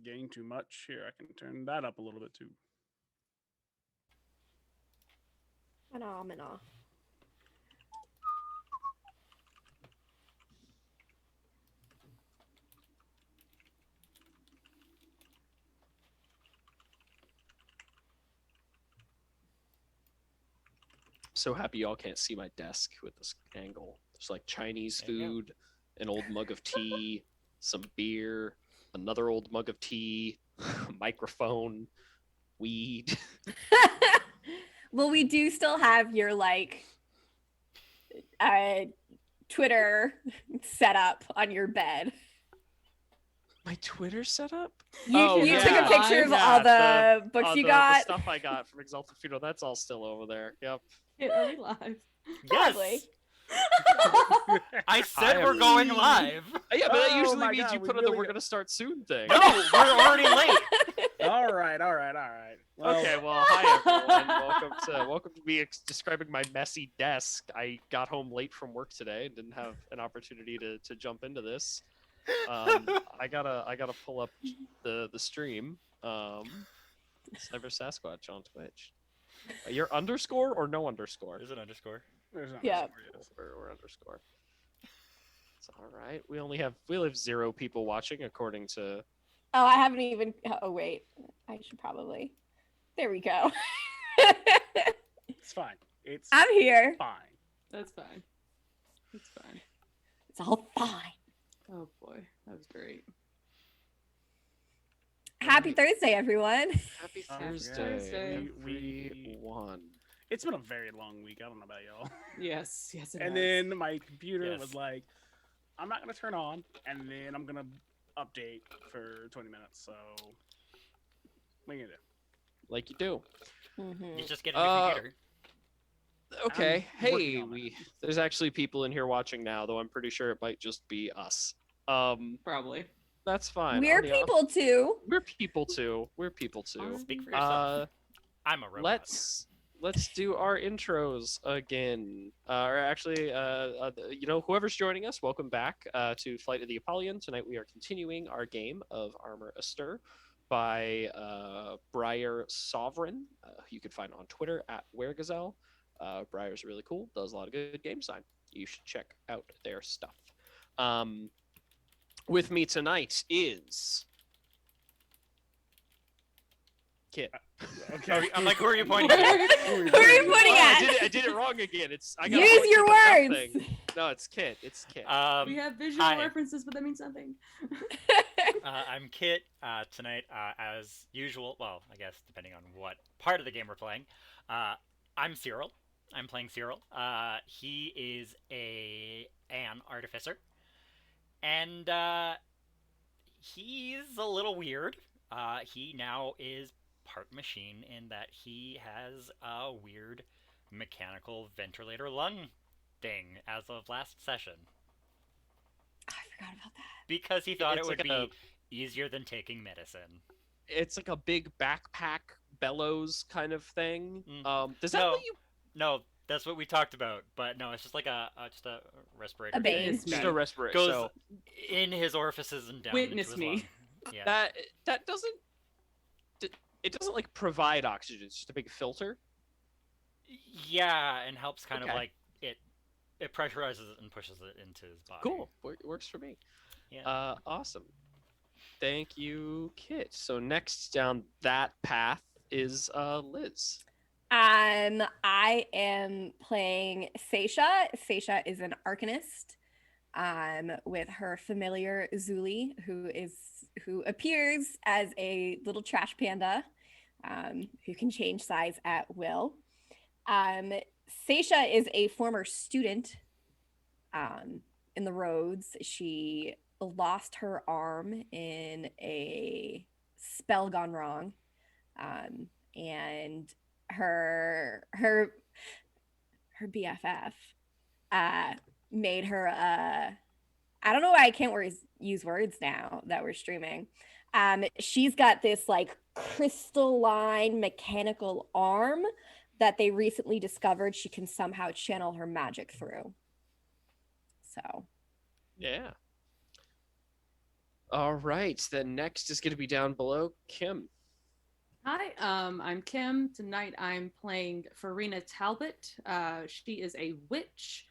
getting too much. Here, I can turn that up a little bit too. Phenomena. So happy y'all can't see my desk with this angle. There's like Chinese food, an old mug of tea, some beer, another old mug of tea, a microphone, weed. Well, we do still have your Twitter set up on your bed. My Twitter setup? You took a picture of all the books you got. The stuff I got from Exalted Funeral, that's all still over there. Yep. Are we live? Probably. Yes. I said we're going live. Yeah, but that usually my means God, you we put on really the "we're gonna start soon" thing. No, we're already late. All right. Well, Okay, well, hi everyone. Welcome to me describing my messy desk. I got home late from work today and didn't have an opportunity to jump into this. I gotta pull up the stream. Cyber Sasquatch on Twitch. Your underscore or no underscore? There's an underscore. there's not Yeah. We're underscore. It's all right. We have 0 people watching according to. Oh, I haven't even. Oh, wait. I should probably. There we go. It's fine. It's I'm here. fine. That's fine. It's fine. It's all fine. Oh boy, that was great. Happy Thursday, everyone. Happy Oh, Thursday, we everyone. It's been a very long week. I don't know about y'all. Yes, it And has. then my computer Yes. was like, I'm not gonna turn on, and then I'm gonna update for 20 minutes. So what are you gonna do? Like you do. You just get a new computer. Okay. I'm working Hey, on it. there's actually people in here watching now, though I'm pretty sure it might just be us. Probably. That's fine. We're On the off- people too. We're people too. We're people too. Speak for yourself. I'm a robot. Let's do our intros again. Or actually, whoever's joining us, welcome back to Flight of the Apollyon. Tonight we are continuing our game of Armor Astir by Briar Sovereign. You can find on Twitter at WereGazelle. Briar's really cool. Does a lot of good game design. You should check out their stuff. With me tonight is Kit. Okay. I'm like, who are you pointing at? Who are you pointing at? I did it wrong again. Use your words. No, it's Kit. It's Kit. We have visual hi. references, but that means nothing. I'm Kit. Tonight, as usual, well, I guess depending on what part of the game we're playing, I'm Cyril. I'm playing Cyril. He is an artificer. And he's a little weird. He now is part machine in that he has a weird mechanical ventilator lung thing as of last session. I forgot about that. Because he thought It's it would like be easier than taking medicine. It's like a big backpack bellows kind of thing. Does that No. let you? No, that's what we talked about. But no, it's just like a respirator. A bane. Witness Just me. a respirator. Goes So in his orifices and down Witness into his me. lung. Yeah. that doesn't. It doesn't like provide oxygen. It's just a big filter. Yeah, and helps kind of Okay. like it pressurizes it and pushes it into his body. Cool. Works for me. Yeah. Awesome. Thank you, Kit. So next down that path is Liz. I am playing Seisha. Seisha is an arcanist. With her familiar Zuli, who appears as a little trash panda, who can change size at will. Seisha is a former student in the roads. She lost her arm in a spell gone wrong, and her BFF made her I don't know why I can't use words now that we're streaming. She's got this like crystalline mechanical arm that they recently discovered she can somehow channel her magic through. So Yeah. All right, then next is going to be down below, Kim. Hi, I'm Kim. Tonight I'm playing Farina Talbot. She is a witch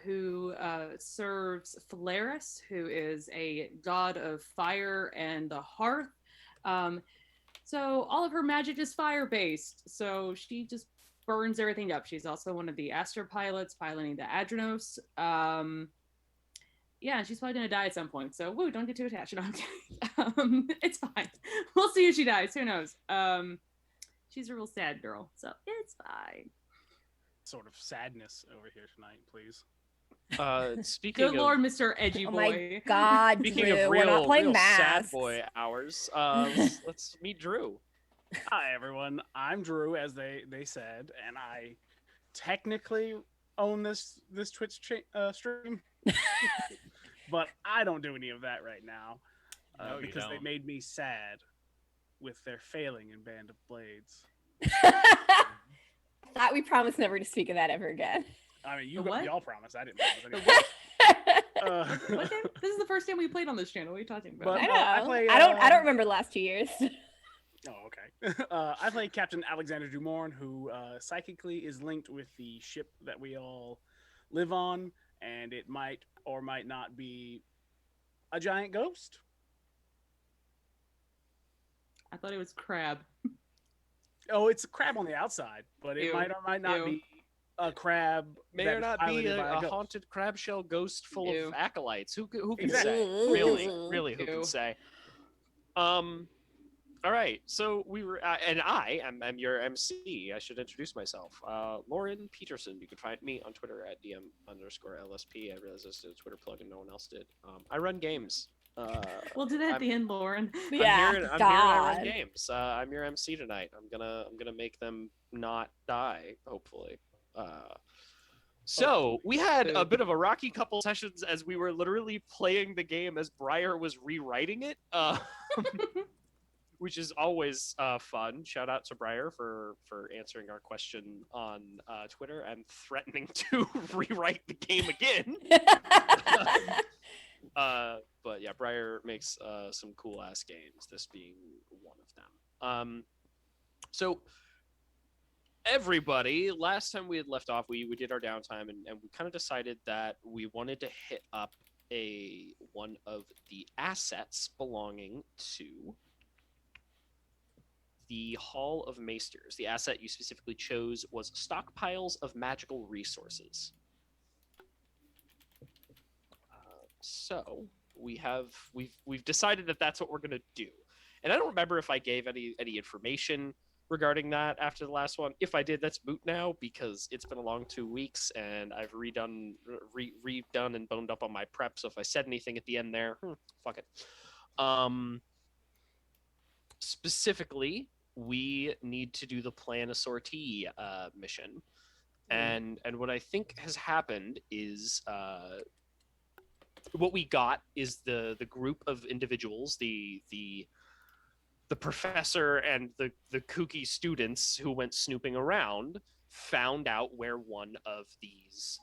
who serves Phalaris, who is a god of fire and the hearth. So all of her magic is fire-based, so she just burns everything up. She's also one of the Astro pilots piloting the Adrenos. Yeah, she's probably gonna die at some point. So, woo, don't get too attached. No, I'm kidding. It's fine. We'll see if she dies. Who knows? She's a real sad girl, so it's fine. Sort of sadness over here tonight, please. Speaking Good of, Lord, Mr. Edgy Oh Boy. my God, speaking Drew, of we're not real, playing real sad masks. boy hours, let's meet Drew. Hi everyone, I'm Drew, as they said, and I technically own this Twitch stream, but I don't do any of that right now No, you because they don't. made me sad with their failing in Band of Blades. Thought we promised never to speak of that ever again. I mean, The what? y'all promised. I didn't promise. The Anyway. what? What game? This is the first game we played on this channel. What are you talking about? But- I know. I play, I don't remember the last 2 years. Oh, okay. I play Captain Alexander Dumorn, who psychically is linked with the ship that we all live on, and it might or might not be a giant ghost. I thought it was Crab. Oh, it's a crab on the outside, but it Ew. might or might not Ew. be a crab. May that or is not be piloted by a ghost. haunted crab shell ghost full Ew. of acolytes. Who can Exactly. say? Really, who Ew. can say? All right, so we were, and I'm your MC. I should introduce myself. Lauren Peterson. You can find me on Twitter at DM_LSP. I realized this is a Twitter plug and no one else did. I run games. We'll do that at the end, Lauren. Yeah, I'm here and I run games. I'm your MC tonight. I'm gonna make them not die, hopefully. So we had a bit of a rocky couple sessions as we were literally playing the game as Briar was rewriting it, which is always fun. Shout out to Briar for answering our question on Twitter and threatening to rewrite the game again. But yeah, Briar makes some cool ass games, this being one of them. So everybody, last time we had left off, we did our downtime and we kind of decided that we wanted to hit up one of the assets belonging to the Hall of Maesters. The asset you specifically chose was stockpiles of magical resources. So we've decided that that's what we're gonna do, and I don't remember if I gave any information regarding that after the last one. If I did, that's moot now because it's been a long 2 weeks and I've redone and boned up on my prep. So if I said anything at the end there, fuck it. Specifically, we need to do the plan a sortie mission, and what I think has happened is what we got is the group of individuals, the professor and the kooky students who went snooping around found out where one of these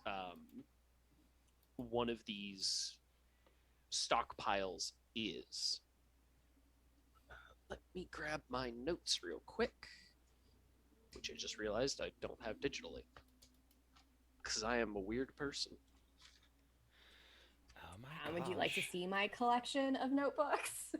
stockpiles is. Let me grab my notes real quick, which I just realized I don't have digitally because I am a weird person. Oh my Would you like to gosh. see my collection of notebooks?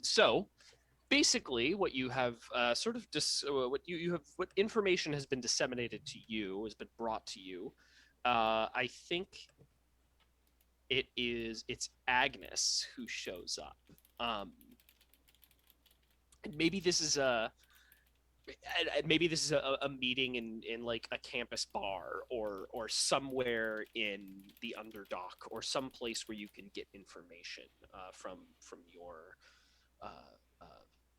So basically what you have what information has been disseminated to you, has been brought to you. I think it's Agnes who shows up. Maybe this is a meeting in like a campus bar or somewhere in the Underdock or some place where you can get information from your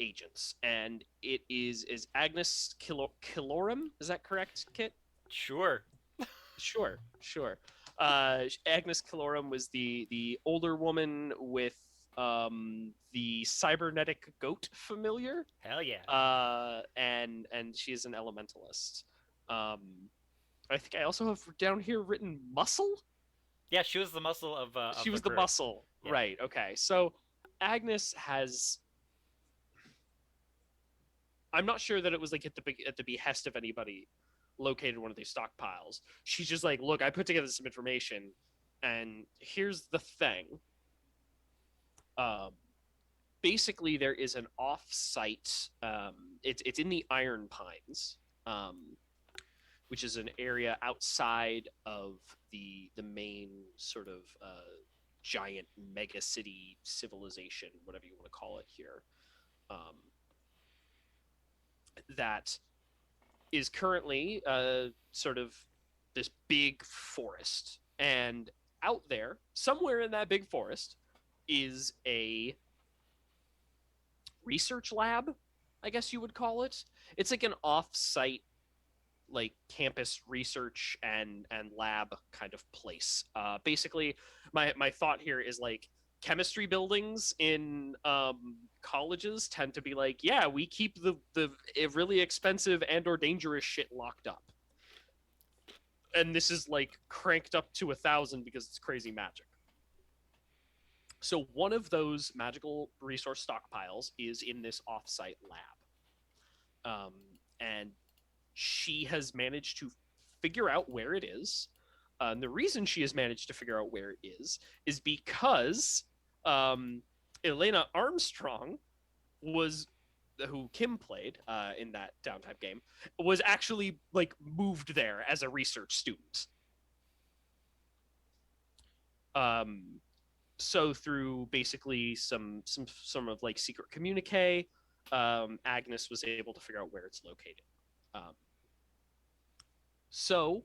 agents. And it is Agnes Kilorum. Is that correct, Kit? Sure. Sure. Agnes Kilorum was the older woman with the cybernetic goat familiar. Hell yeah. And she is an elementalist. I think I also have down here written muscle. Yeah, she was the muscle of She was the the group. muscle, Yeah. right? Okay, so Agnes has. I'm not sure that it was like at the behest of anybody located one of these stockpiles. She's just like, look, I put together some information, and here's the thing. Um, Basically, there is an off-site. It's in the Iron Pines, which is an area outside of the main sort of giant mega city civilization, whatever you want to call it here. That is currently sort of this big forest, and out there, somewhere in that big forest, is a research lab, I guess you would call it. It's like an off-site, like campus research and lab kind of place. Basically, my thought here is like chemistry buildings in colleges tend to be like, yeah, we keep the really expensive and or dangerous shit locked up, and this is like cranked up to 1,000 because it's crazy magic. So one of those magical resource stockpiles is in this offsite lab, and she has managed to figure out where it is. And the reason she has managed to figure out where it is because Elena Armstrong was who Kim played in that downtime game was actually like moved there as a research student. So through basically some of like secret communique, Agnes was able to figure out where it's located. So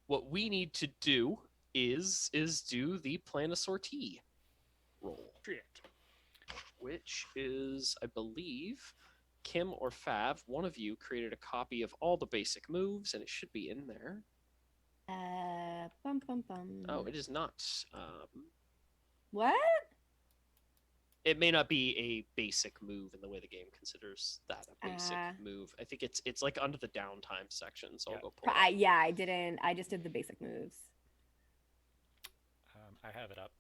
what we need to do is do the plan a sortie roll, which is, I believe, Kim or Fav, one of you created a copy of all the basic moves, and it should be in there. Bum, bum, bum. Oh, it is not. What? It may not be a basic move in the way the game considers that a basic move. I think it's like under the downtime section, so I'll go pull it up. Yeah, I didn't. I just did the basic moves. I have it up.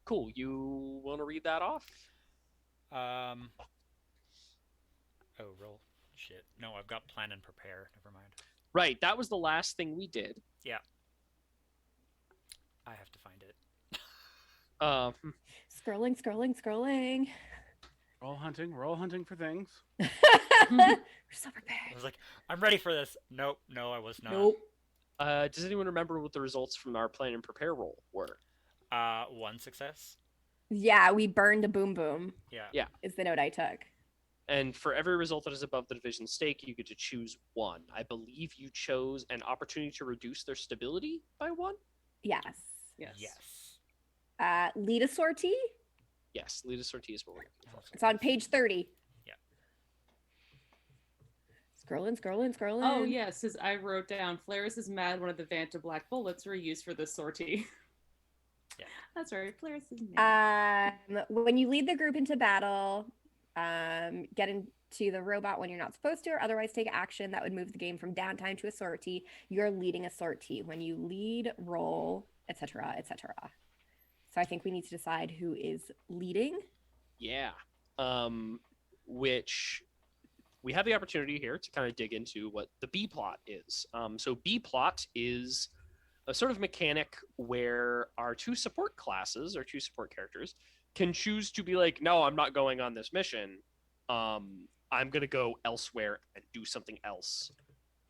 Cool. You want to read that off? Oh, roll. Shit. No, I've got plan and prepare. Never mind. Right. That was the last thing we did. Yeah. I have to find it. Scrolling. We're all hunting for things. We're so prepared. I was like, I'm ready for this. Nope. No, I was not. Nope. Does anyone remember what the results from our plan and prepare roll were? 1 success. Yeah, we burned a boom boom. Yeah. Is the note I took. And for every result that is above the division stake, you get to choose one. I believe you chose an opportunity to reduce their stability by 1? Yes. Lead a sortie? Yes, lead a sortie is what we're looking for. It's on page 30. Yeah. Scrolling. Oh, yes, as I wrote down, Flaris is mad one of the Vanta black bullets were used for this sortie. Yeah. That's right, Flaris is mad. When you lead the group into battle, get into the robot when you're not supposed to, or otherwise take action that would move the game from downtime to a sortie, you're leading a sortie. When you lead, roll, etc., etc. So I think we need to decide who is leading. Yeah. Which we have the opportunity here to kind of dig into what the B plot is. So B plot is a sort of mechanic where our two support classes, or two support characters, can choose to be like, no, I'm not going on this mission. I'm going to go elsewhere and do something else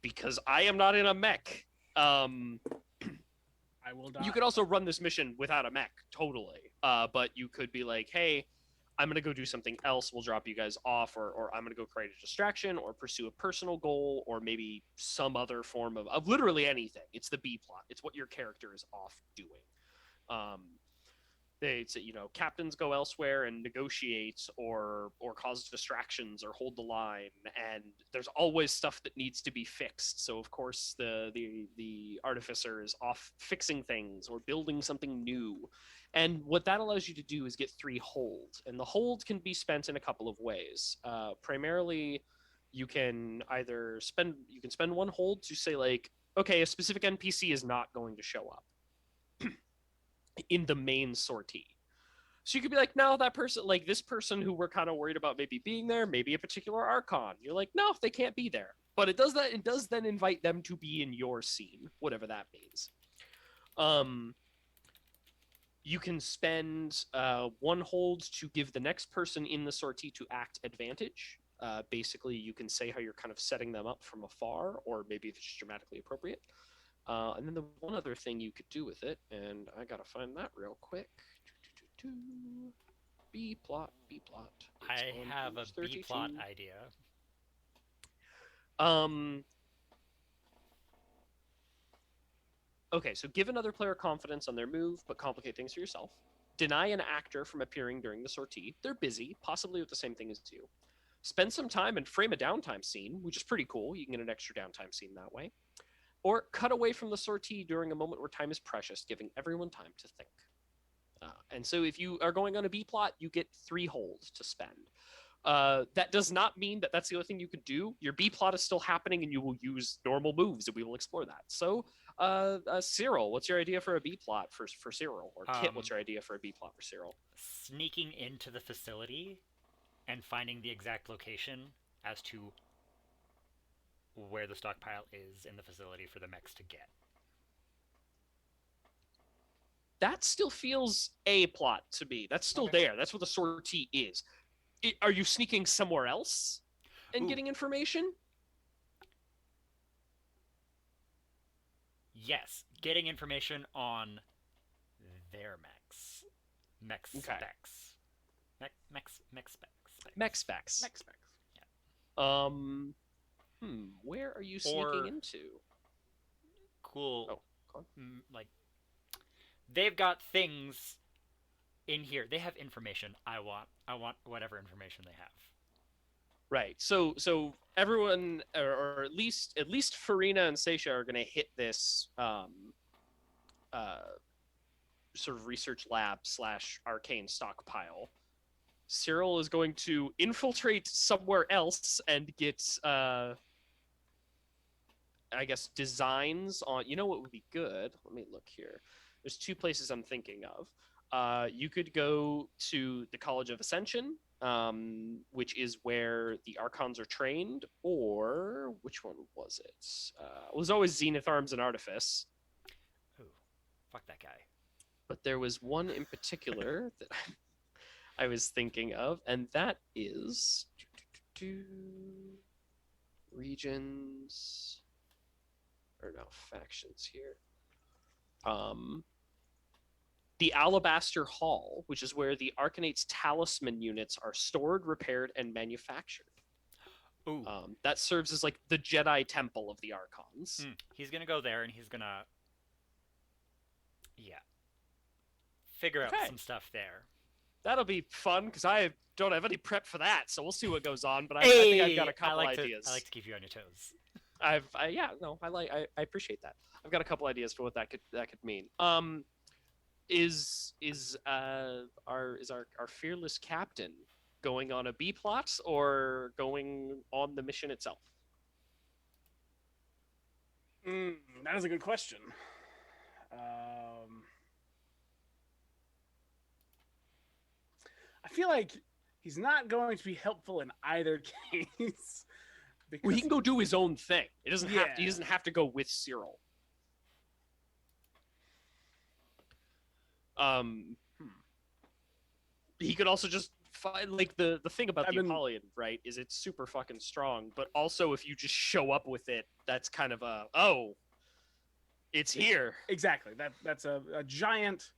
because I am not in a mech. I will die. You could also run this mission without a mech, totally. But you could be like, hey, I'm going to go do something else. We'll drop you guys off, or I'm going to go create a distraction or pursue a personal goal, or maybe some other form of literally anything. It's the B plot. It's what your character is off doing. They say, captains go elsewhere and negotiate or cause distractions or hold the line, and there's always stuff that needs to be fixed. So of course the artificer is off fixing things or building something new. And what that allows you to do is get 3 hold, and the hold can be spent in a couple of ways. Primarily, you can either spend one hold to say like, okay, a specific NPC is not going to show up in the main sortie. So you could be like, no, that person, like this person who we're kind of worried about maybe being there, maybe a particular Archon. You're like, no, they can't be there. But it does then invite them to be in your scene, whatever that means. You can spend one hold to give the next person in the sortie to act advantage. Basically, you can say how you're kind of setting them up from afar, or maybe if it's just dramatically appropriate. And then the one other thing you could do with it, and I gotta find that real quick. B plot. I have a B plot idea. Okay, so give another player confidence on their move, but complicate things for yourself. Deny an actor from appearing during the sortie. They're busy, possibly with the same thing as you. Spend some time and frame a downtime scene, which is pretty cool. You can get an extra downtime scene that way. Or cut away from the sortie during a moment where time is precious, giving everyone time to think. And so if you are going on a B plot, you get 3 holds to spend. That does not mean that that's the only thing you could do. Your B plot is still happening, and you will use normal moves, and we will explore that. So, Cyril, what's your idea for a B plot for Cyril? Or Kit, what's your idea for a B plot for Cyril? Sneaking into the facility and finding the exact location as to where the stockpile is in the facility for the mechs to get. That still feels a plot to me. That's still there. That's what the sortie is. Are you sneaking somewhere else and getting information? Yes, getting information on their mechs. Mech specs. Mech specs. Yeah. Where are you sneaking into? Cool. Like, they've got things in here. They have information. I want whatever information they have. Right. So everyone, or at least Farina and Seisha are going to hit this sort of research lab / arcane stockpile. Cyril is going to infiltrate somewhere else and get, I guess, designs on. You know what would be good? Let me look here. There's 2 places I'm thinking of. You could go to the College of Ascension, which is where the Archons are trained, or which one was it? It was always Zenith Arms and Artifice. Ooh, fuck that guy. But there was one in particular that I was thinking of, and that is regions, or no, factions here. The Alabaster Hall, which is where the Arcanate's talisman units are stored, repaired, and manufactured. Ooh. That serves as like the Jedi temple of the Archons. He's gonna go there, and he's gonna, figure out some stuff there. That'll be fun, because I don't have any prep for that, so we'll see what goes on. But I think I've got a couple ideas. I like to keep you on your toes. I appreciate that. I've got a couple ideas for what that could mean. Is our fearless captain going on a B plot or going on the mission itself? That is a good question. I feel like he's not going to be helpful in either case. Well, he can go do his own thing. He doesn't have to go with Cyril. He could also just find, like, the thing about the Apollyon, right, is it's super fucking strong, but also if you just show up with it, that's kind of it's here. Exactly. That's a giant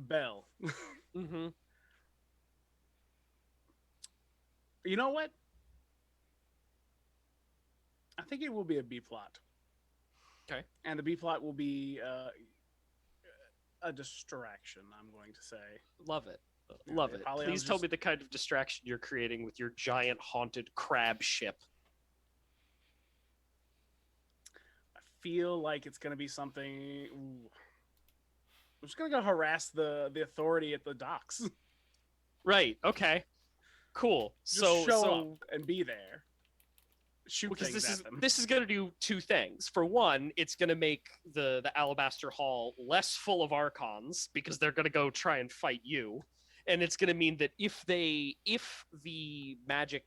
bell. Mm-hmm. You know what? I think it will be a B plot. Okay. And the B plot will be a distraction, I'm going to say. Love it. Love it. Please tell me the kind of distraction you're creating with your giant haunted crab ship. I feel like it's going to be something... Ooh. I'm just going to go harass the authority at the docks. Right. Okay. Cool. Just So show up and be there. Shoot because things at them. this is going to do two things. For one, it's going to make the Alabaster Hall less full of Archons because they're going to go try and fight you, and it's going to mean that if the magic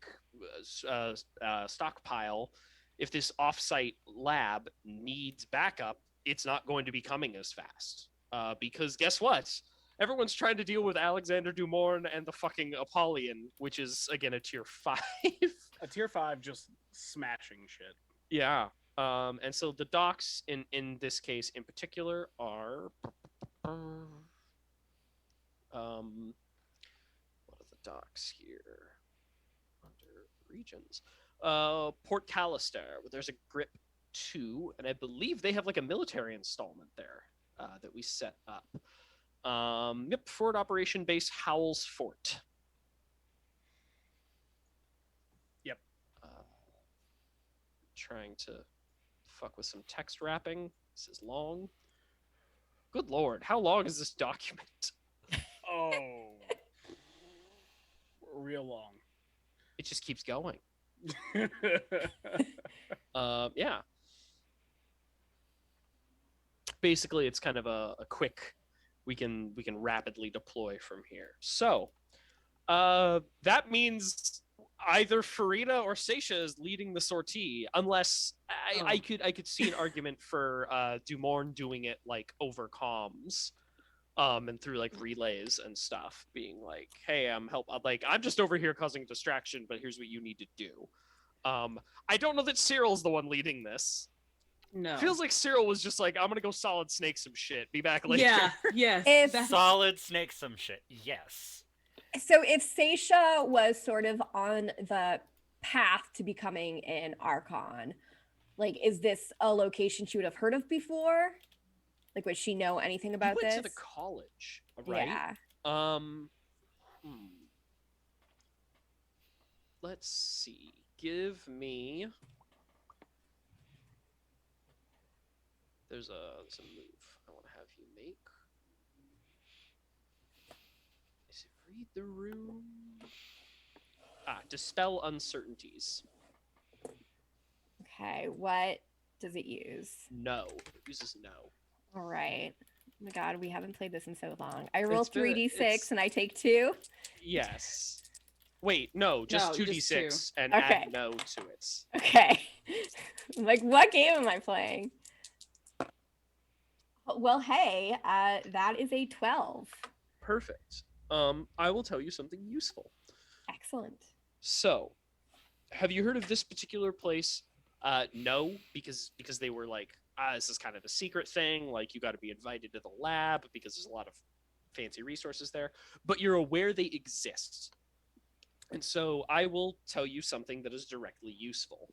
stockpile, if this offsite lab needs backup, it's not going to be coming as fast. Because guess what? Everyone's trying to deal with Alexander Dumorn and the fucking Apollyon, which is again a tier 5. A tier 5 just smashing shit. Yeah. And so the docks in this case in particular are what are the docks here under regions? Port Callister, where there's a grip 2, and I believe they have like a military installment there that we set up. Yep, forward operation base Howells Fort. Yep. Trying to fuck with some text wrapping. This is long. Good lord, how long is this document? Oh. Real long. It just keeps going. Yeah. Basically, it's kind of a quick. We can rapidly deploy from here. So, that means either Farina or Seisha is leading the sortie, unless I could see an argument for Dumorn doing it like over comms, and through like relays and stuff, being like, "Hey, I'm just over here causing a distraction, but here's what you need to do." I don't know that Cyril's the one leading this. No. Feels like Cyril was just like, I'm gonna go solid snake some shit. Be back later. Yeah, yes. If- Solid snake some shit. Yes. So if Seisha was sort of on the path to becoming an Archon, like, is this a location she would have heard of before? Like, would she know anything about You went this? to the college, right? Yeah. Let's see. Give me. There's a move I want to have you make. Is it read the room? Dispel uncertainties. Okay, what does it use? No. It uses no. All right. Oh my god, we haven't played this in so long. I roll It's been- 3d6 it's- and I take 2. Yes. Wait, no, just No, 2d6 just and Okay. add no to it. Okay. I'm like, what game am I playing? Well, hey, that is a 12. Perfect. I will tell you something useful. Excellent. So, have you heard of this particular place? No, because they were like, this is kind of a secret thing. Like, you got to be invited to the lab because there's a lot of fancy resources there. But you're aware they exist. And so I will tell you something that is directly useful.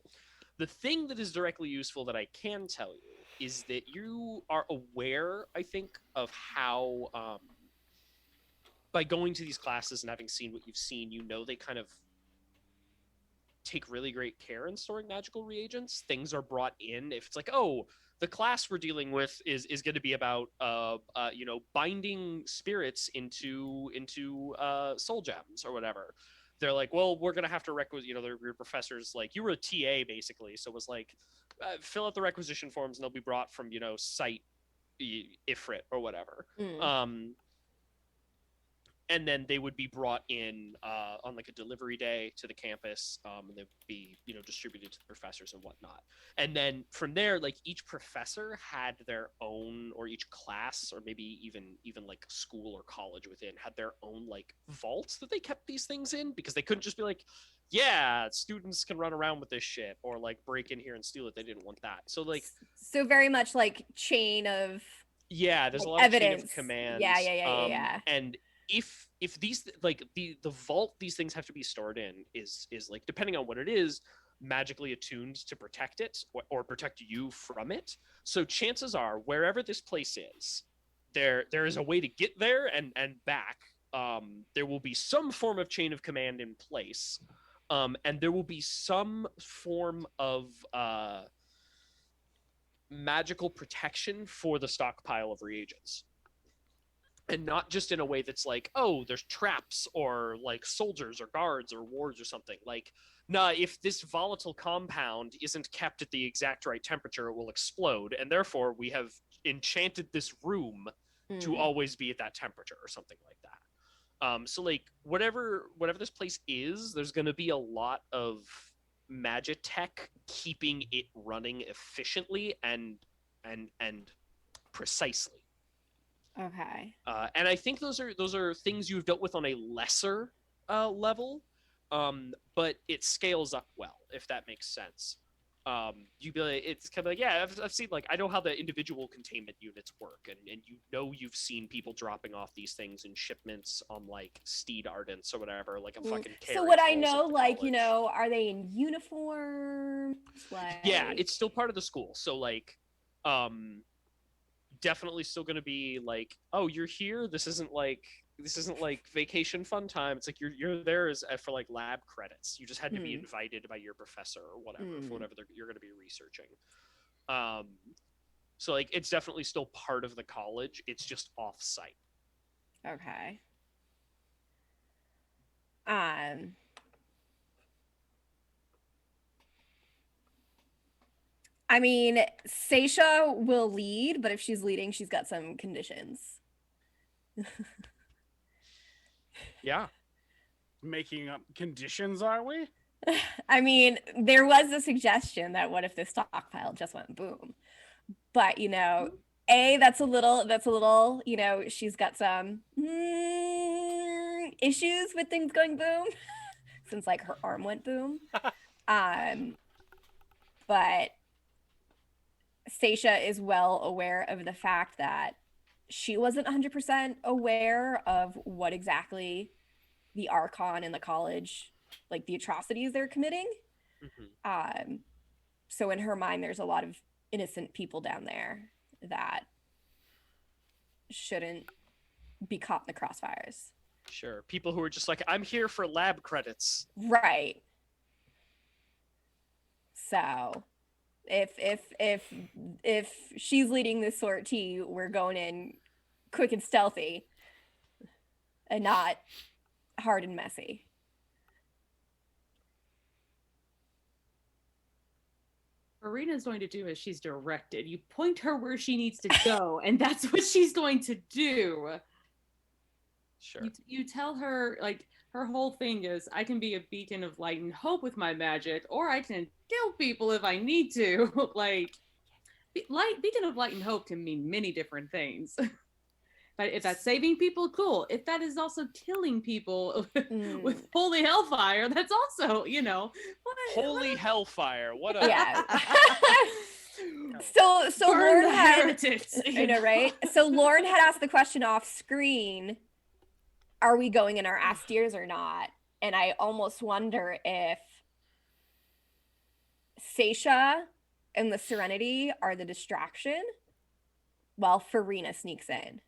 The thing that is directly useful that I can tell you is that you are aware, I think, of how, by going to these classes and having seen what you've seen, you know they kind of take really great care in storing magical reagents. Things are brought in. If it's like, oh, the class we're dealing with is going to be about, binding spirits into soul gems or whatever. They're like, well, we're going to have to your professors, like, you were a TA basically. So it was like, fill out the requisition forms and they'll be brought from, site Ifrit or whatever. And then they would be brought in on like a delivery day to the campus, and they'd be distributed to the professors and whatnot. And then from there, like, each professor had their own, or each class, or maybe even like school or college within, had their own like vaults that they kept these things in, because they couldn't just be like, yeah, students can run around with this shit or like break in here and steal it. They didn't want that. So like, So very much like chain of yeah, there's a lot evidence. of chain of command. Yeah. And if these, like, the vault these things have to be stored in is like, depending on what it is, magically attuned to protect it or protect you from it. So chances are, wherever this place is, there is a way to get there and back. There will be some form of chain of command in place, and there will be some form of magical protection for the stockpile of reagents. and not just in a way that's like, oh, there's traps or like soldiers or guards or wards or something. Like, nah, if this volatile compound isn't kept at the exact right temperature, it will explode, and therefore we have enchanted this room to always be at that temperature or something like that. So like whatever this place is, there's going to be a lot of magitech keeping it running efficiently and precisely. Okay. And I think those are things you've dealt with on a lesser level, but it scales up well, if that makes sense. You be like, it's kind of like, yeah, I've seen, like, I know how the individual containment units work, and you've seen people dropping off these things in shipments on like Steed Ardents or whatever, like a fucking carriage. So would I rolls know, up to like, college. are they in uniforms? Like, Yeah, it's still part of the school, so like, definitely still going to be like, oh, you're here. This isn't like vacation fun time. It's like you're there as for like lab credits. You just had to be invited by your professor or whatever for whatever you're going to be researching. So like it's definitely still part of the college. It's just off site. Okay. I mean, Seisha will lead, but if she's leading, she's got some conditions. Yeah. Making up conditions, are we? I mean, there was a suggestion that what if the stockpile just went boom? But that's a little, she's got some issues with things going boom since like her arm went boom. But Seisha is well aware of the fact that she wasn't 100% aware of what exactly the Archon in the college, like the atrocities they're committing. So in her mind, there's a lot of innocent people down there that shouldn't be caught in the crossfires. Sure. People who are just like, I'm here for lab credits. Right. So if she's leading this sortie, we're going in quick and stealthy and not hard and messy. Arena's going to do as she's directed. You point her where she needs to go, and that's what she's going to do. Sure. You tell her, like, her whole thing is, I can be a beacon of light and hope with my magic, or I can kill people if I need to. Like, beacon of light and hope can mean many different things. But if that's saving people, cool. If that is also killing people with holy hellfire, that's also, Holy hellfire! What a yeah. So burn Lauren the had, heretics. I know, right? So Lauren had asked the question off screen: are we going in our Astiers or not? And I almost wonder if Seisha and the Serenity are the distraction, while Farina sneaks in.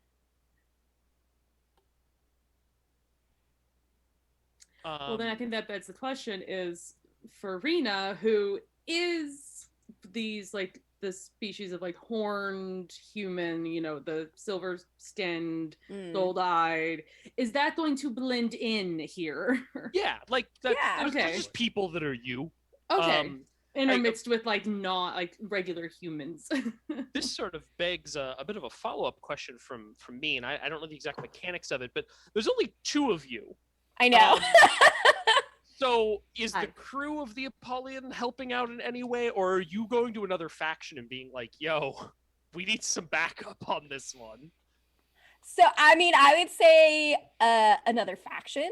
Well, then I think that begs the question is Farina, who is these, like, the species of, like, horned human, the silver-skinned, gold-eyed, is that going to blend in here? Yeah, like, that, Yeah. there's just people that are you. Okay. Intermixed with, like, not, like, regular humans. This sort of begs a bit of a follow-up question from me, and I don't know the exact mechanics of it, but there's only two of you. I know. So is the crew of the Apollyon helping out in any way, or are you going to another faction and being like, yo, we need some backup on this one? So, I mean, I would say another faction,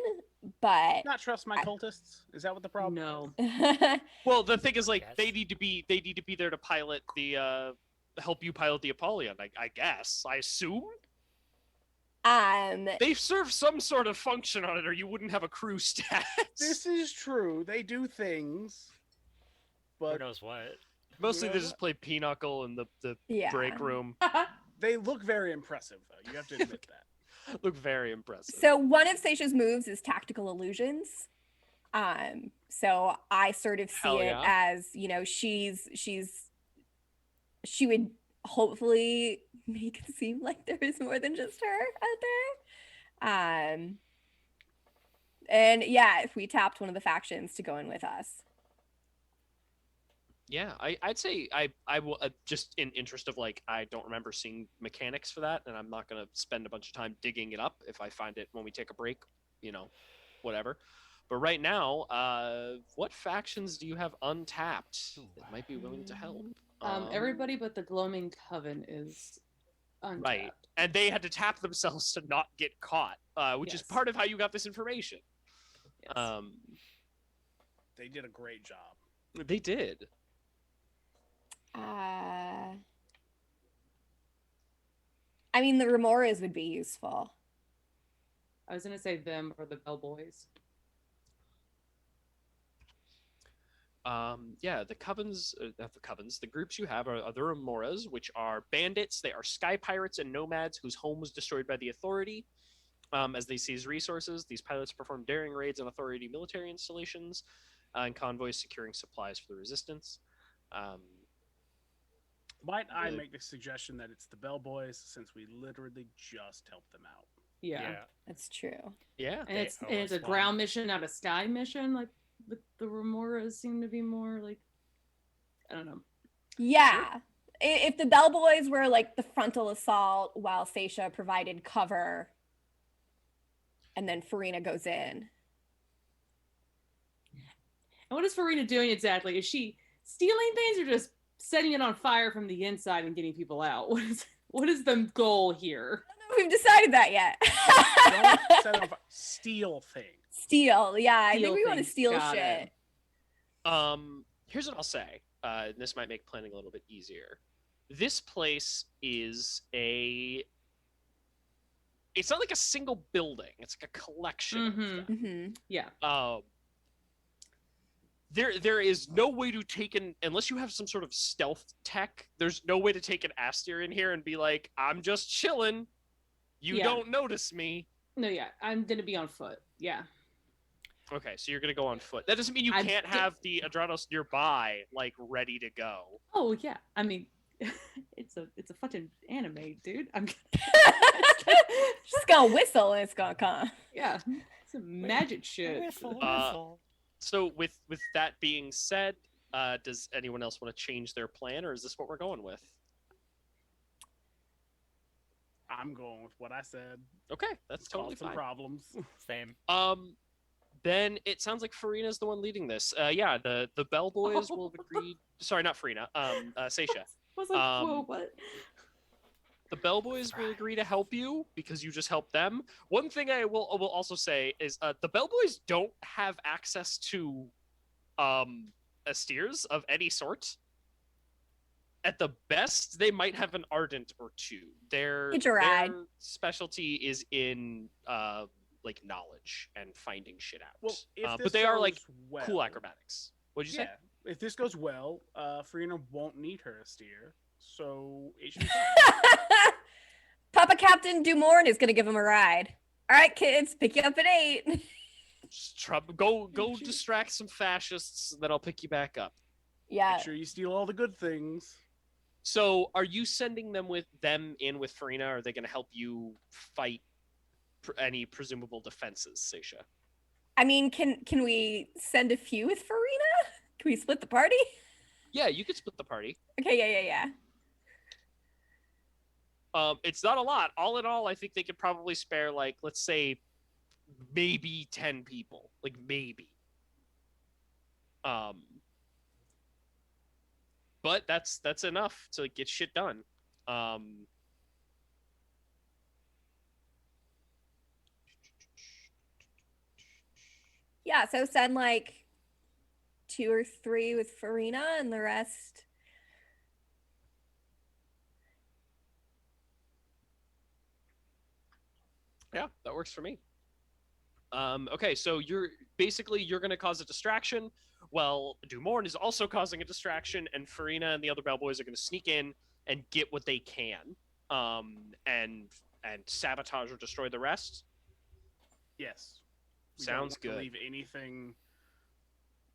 but Not trust my cultists? Is that what the problem No. is? Well, the thing is, like, Yes. they need to be there to pilot the help you pilot the Apollyon, I guess. I assume they serve some sort of function on it, or you wouldn't have a crew stats. This is true. They do things, Who but knows what? Mostly they just play pinochle in the yeah. break room. they look very impressive, though. You have to admit that. Look very impressive. So one of Seisha's moves is tactical illusions. So I sort of see Hell it yeah. as, she would hopefully make it seem like there is more than just her out there. And yeah, if we tapped one of the factions to go in with us. Yeah, I'd say I will just in interest of like I don't remember seeing mechanics for that, and I'm not gonna spend a bunch of time digging it up. If I find it when we take a break, whatever. But right now, what factions do you have untapped that might be willing to help? Everybody but the Gloaming Coven is untapped. Right, and they had to tap themselves to not get caught, which is Yes. part of how you got this information. Yes. They did a great job. They did. I mean, the Remoras would be useful. I was gonna say them or the Bellboys. Yeah, the covens, not the covens, the groups you have are the Remoras, which are bandits. They are sky pirates and nomads whose home was destroyed by the Authority. As they seize resources, these pilots perform daring raids on Authority military installations and convoys securing supplies for the Resistance. Might I make the suggestion that it's the Bellboys, since we literally just helped them out? Yeah. That's true. Yeah. And it's a ground mission, not a sky mission. Like the Remoras seem to be more like, I don't know. Yeah. Sure. If the Bellboys were like the frontal assault while Seisha provided cover and then Farina goes in. And what is Farina doing exactly? Is she stealing things or just setting it on fire from the inside and getting people out? What is the goal here? I don't know if we've decided that yet. Don't set it on fire. Steal things. Steal, yeah. Steal I think we want to things. steal Got shit. it. Here's what I'll say. This might make planning a little bit easier. This place is it's not like a single building. It's like a collection of them. Mm-hmm. Yeah. There is no way to take unless you have some sort of stealth tech, there's no way to take an Aster in here and be like, I'm just chilling. You don't notice me. No, yeah. I'm going to be on foot. Yeah. Okay, so you're going to go on foot. That doesn't mean you can't have the Adranos nearby, like, ready to go. Oh, yeah. I mean, it's a fucking anime, dude. I'm just gonna whistle and it's gonna come. Yeah. It's a magic shit. Whistle. So with that being said, does anyone else want to change their plan, or is this what we're going with? I'm going with what I said. Okay, that's totally some fine. Problems. Same. Then it sounds like Farina's the one leading this. Yeah, the Bellboys will have agreed. Sorry, not Farina. Seisha. I was like, whoa, what? The Bellboys will agree to help you because you just helped them. One thing I will also say is the Bellboys don't have access to Astirs of any sort. At the best, they might have an Ardent or two. Their specialty is in like knowledge and finding shit out. Well, but they are like cool acrobatics. What'd you say? If this goes well, Farina won't need her Astir, so it should be fine. Papa Captain Dumorn is gonna give him a ride. All right, kids, pick you up at 8. Go distract some fascists, then I'll pick you back up. Yeah. Make sure you steal all the good things. So, are you sending them in with Farina? Or are they going to help you fight any presumable defenses, Seisha? I mean, can we send a few with Farina? Can we split the party? Yeah, you could split the party. Okay, yeah. It's not a lot. All in all, I think they could probably spare, like, let's say, maybe 10 people. Like, maybe. But that's enough to get shit done. Yeah, so send like 2 or 3 with Farina and the rest. Yeah, that works for me. Okay, so you're going to cause a distraction. Well, Dumorn is also causing a distraction, and Farina and the other Bellboys are going to sneak in and get what they can, and sabotage or destroy the rest. Yes. Sounds good. Leave anything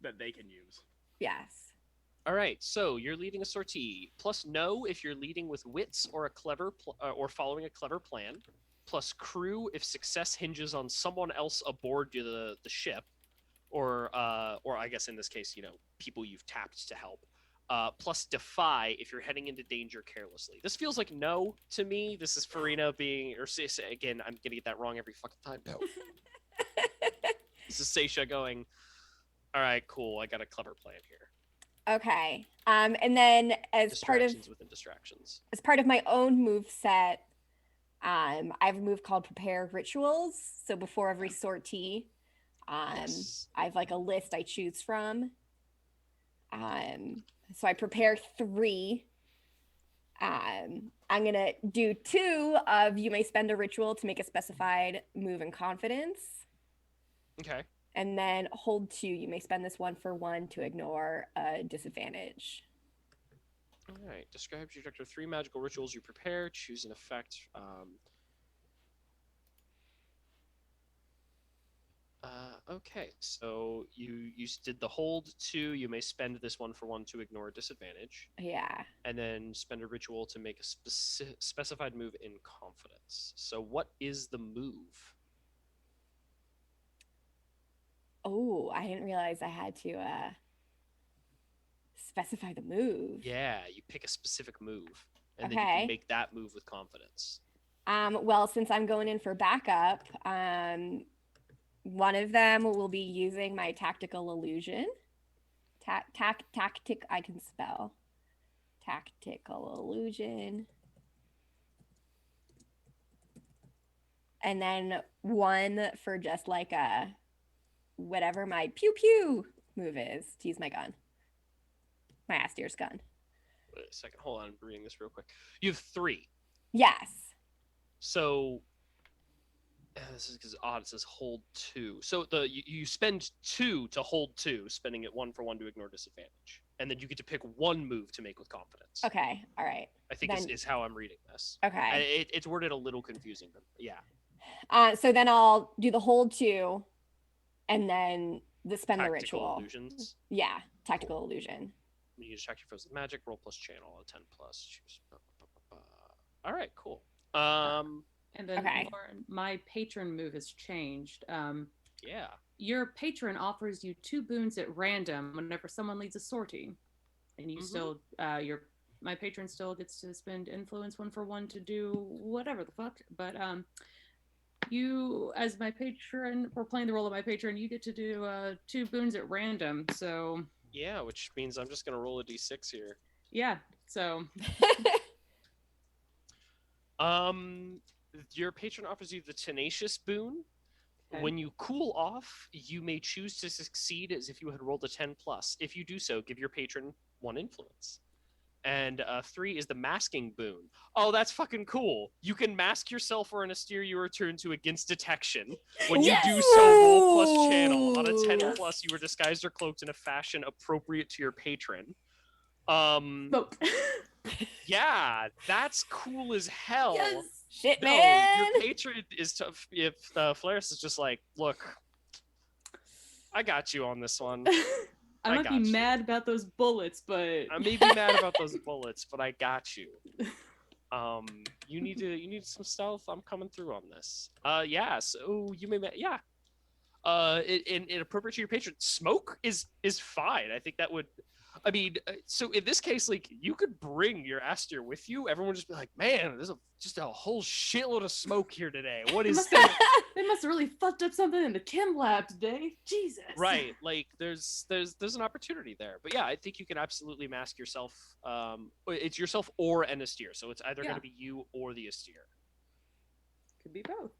that they can use. Yes. All right, so you're leading a sortie. Plus no if you're leading with wits or a or following a clever plan. Plus crew if success hinges on someone else aboard the ship, or I guess in this case, people you've tapped to help. Plus defy if you're heading into danger carelessly. This feels like no to me. This is Farina being, or again, I'm gonna get that wrong every fucking time. No. This is Seisha going, all right, cool. I got a clever plan here. Okay. And then Distractions within distractions. as part of my own move set, I have a move called Prepare Rituals. So before every sortie, Yes. I have like a list I choose from. So I prepare 3. I'm gonna do 2 of you may spend a ritual to make a specified move in confidence. Okay. And then hold 2. You may spend this 1 for 1 to ignore a disadvantage. All right. Describe trajectory 3 magical rituals you prepare. Choose an effect. Okay. So you did the hold 2. You may spend this 1 for 1 to ignore a disadvantage. Yeah. And then spend a ritual to make a specified move in confidence. So what is the move? Oh, I didn't realize I had to specify the move. Yeah, you pick a specific move, and then you Okay. can make that move with confidence. Well, since I'm going in for backup, one of them will be using my tactical illusion. Tactic I can spell. Tactical illusion. And then 1 for just like a whatever my pew pew move is, to use my gun. My Astier's gun. Wait a second, hold on, I'm reading this real quick. You have 3. Yes. So this is because odd. It says hold 2. So you spend 2 to hold 2, spending it 1 for 1 to ignore disadvantage, and then you get to pick 1 move to make with confidence. Okay. All right. I think Then- is how I'm reading this. Okay. It's worded a little confusing, but yeah. So then I'll do the hold 2, and then spend the Tactical ritual. illusions. Yeah, tactical illusion. You distract your foes with magic. Roll plus channel. A 10 plus. Choose. All right. Cool. And then Okay. Lauren, my patron move has changed. Yeah. Your patron offers you 2 boons at random whenever someone leads a sortie, and you still my patron still gets to spend influence 1 for 1 to do whatever the fuck. But you, as my patron, for playing the role of my patron, you get to do 2 boons at random. So Yeah, which means I'm just gonna roll a d6 here. yeah, so Your patron offers you the tenacious boon. Okay. When you cool off, you may choose to succeed as if you had rolled a 10 plus. If you do so, give your patron 1 influence. And 3 is the masking boon. Oh, that's fucking cool. You can mask yourself or an austere you return to against detection. When you do so, roll plus channel. On a 10 Yes. plus, you are disguised or cloaked in a fashion appropriate to your patron. nope. Yeah, that's cool as hell. Yes. Shit, No, man. your patron is tough. If Flaris is just like, look, I got you on this one. I might be mad about those bullets, but I may be mad about those bullets, but I got you. You need some stealth. I'm coming through on this. Yeah. So you may, yeah. In appropriate to your patron, smoke is fine. I think that would. I mean, so in this case, like, you could bring your Aster with you. Everyone would just be like, man, there's just a whole shitload of smoke here today. What is that? They must have really fucked up something in the chem lab today. Jesus. Right, like there's an opportunity there. But yeah, I think you can absolutely mask yourself. It's yourself or an Aster, so it's either going to be you or the Aster. Could be both.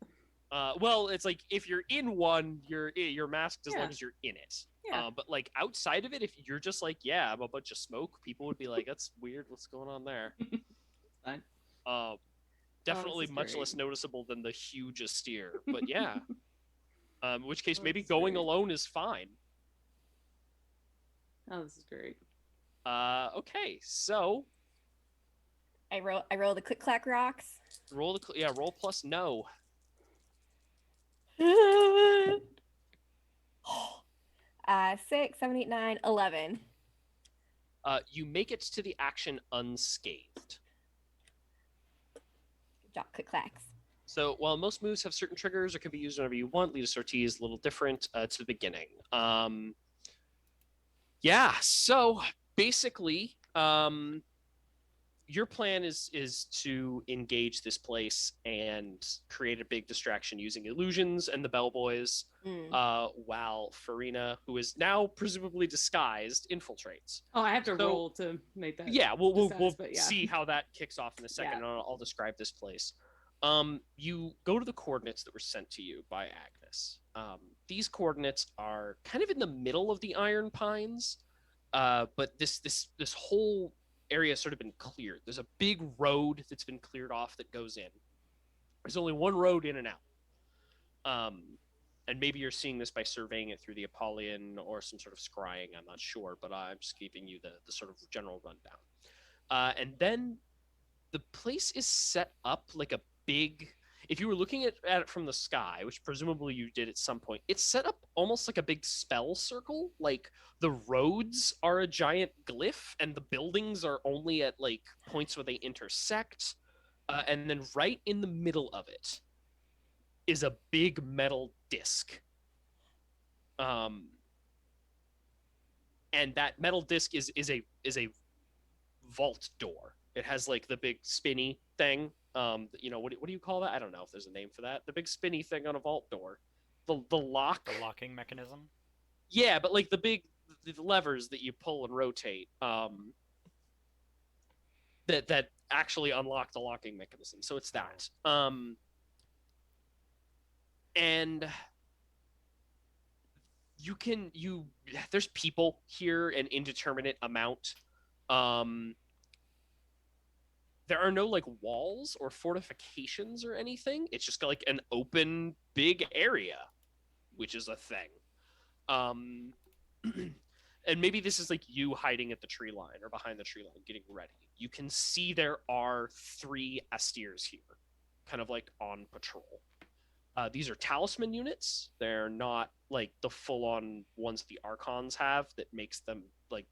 Well, it's like if you're in one, you're masked as long as you're in it. Yeah. But like outside of it, if you're just like, yeah, I'm a bunch of smoke, people would be like, that's weird. What's going on there? Fine. Definitely this is much great. less noticeable than the huge Aster. But yeah. In which case, Oh, maybe that's going great. alone is fine. Oh, this is great. Okay, so I roll the click clack rocks. roll plus no. 6, 7, 8, 9, 11. You make it to the action unscathed. Good job, click clacks. So while most moves have certain triggers or can be used whenever you want, lead a sortie is a little different to the beginning. Yeah, so basically, your plan is to engage this place and create a big distraction using illusions and the bellboys, while Farina, who is now presumably disguised, infiltrates. Oh, I have to roll to make that. Yeah, we'll yeah. see how that kicks off in a second. Yeah. And I'll describe this place. You go to the coordinates that were sent to you by Agnes. These coordinates are kind of in the middle of the Iron Pines, but this whole area has sort of been cleared. There's a big road that's been cleared off that goes in. There's only one road in and out. And maybe you're seeing this by surveying it through the Apollyon or some sort of scrying. I'm not sure, but I'm just giving you the sort of general rundown. And then the place is set up like a big, if you were looking at it from the sky, which presumably you did at some point, it's set up almost like a big spell circle. Like the roads are a giant glyph and the buildings are only at like points where they intersect. And then right in the middle of it is a big metal disc. And that metal disc is a vault door. It has like the big spinny thing. You know, what do you call that? I don't know if there's a name for that. The big spinny thing on a vault door. The lock. The locking mechanism? Yeah, but like the levers that you pull and rotate. That actually unlock the locking mechanism. So it's that. And there's people here, an indeterminate amount. There are no like walls or fortifications or anything. It's just like an open big area, which is a thing. And maybe this is like you hiding at the tree line or behind the tree line getting ready. You can see there are 3 Astirs here, kind of like on patrol. These are talisman units. They're not like the full-on ones the Archons have that makes them like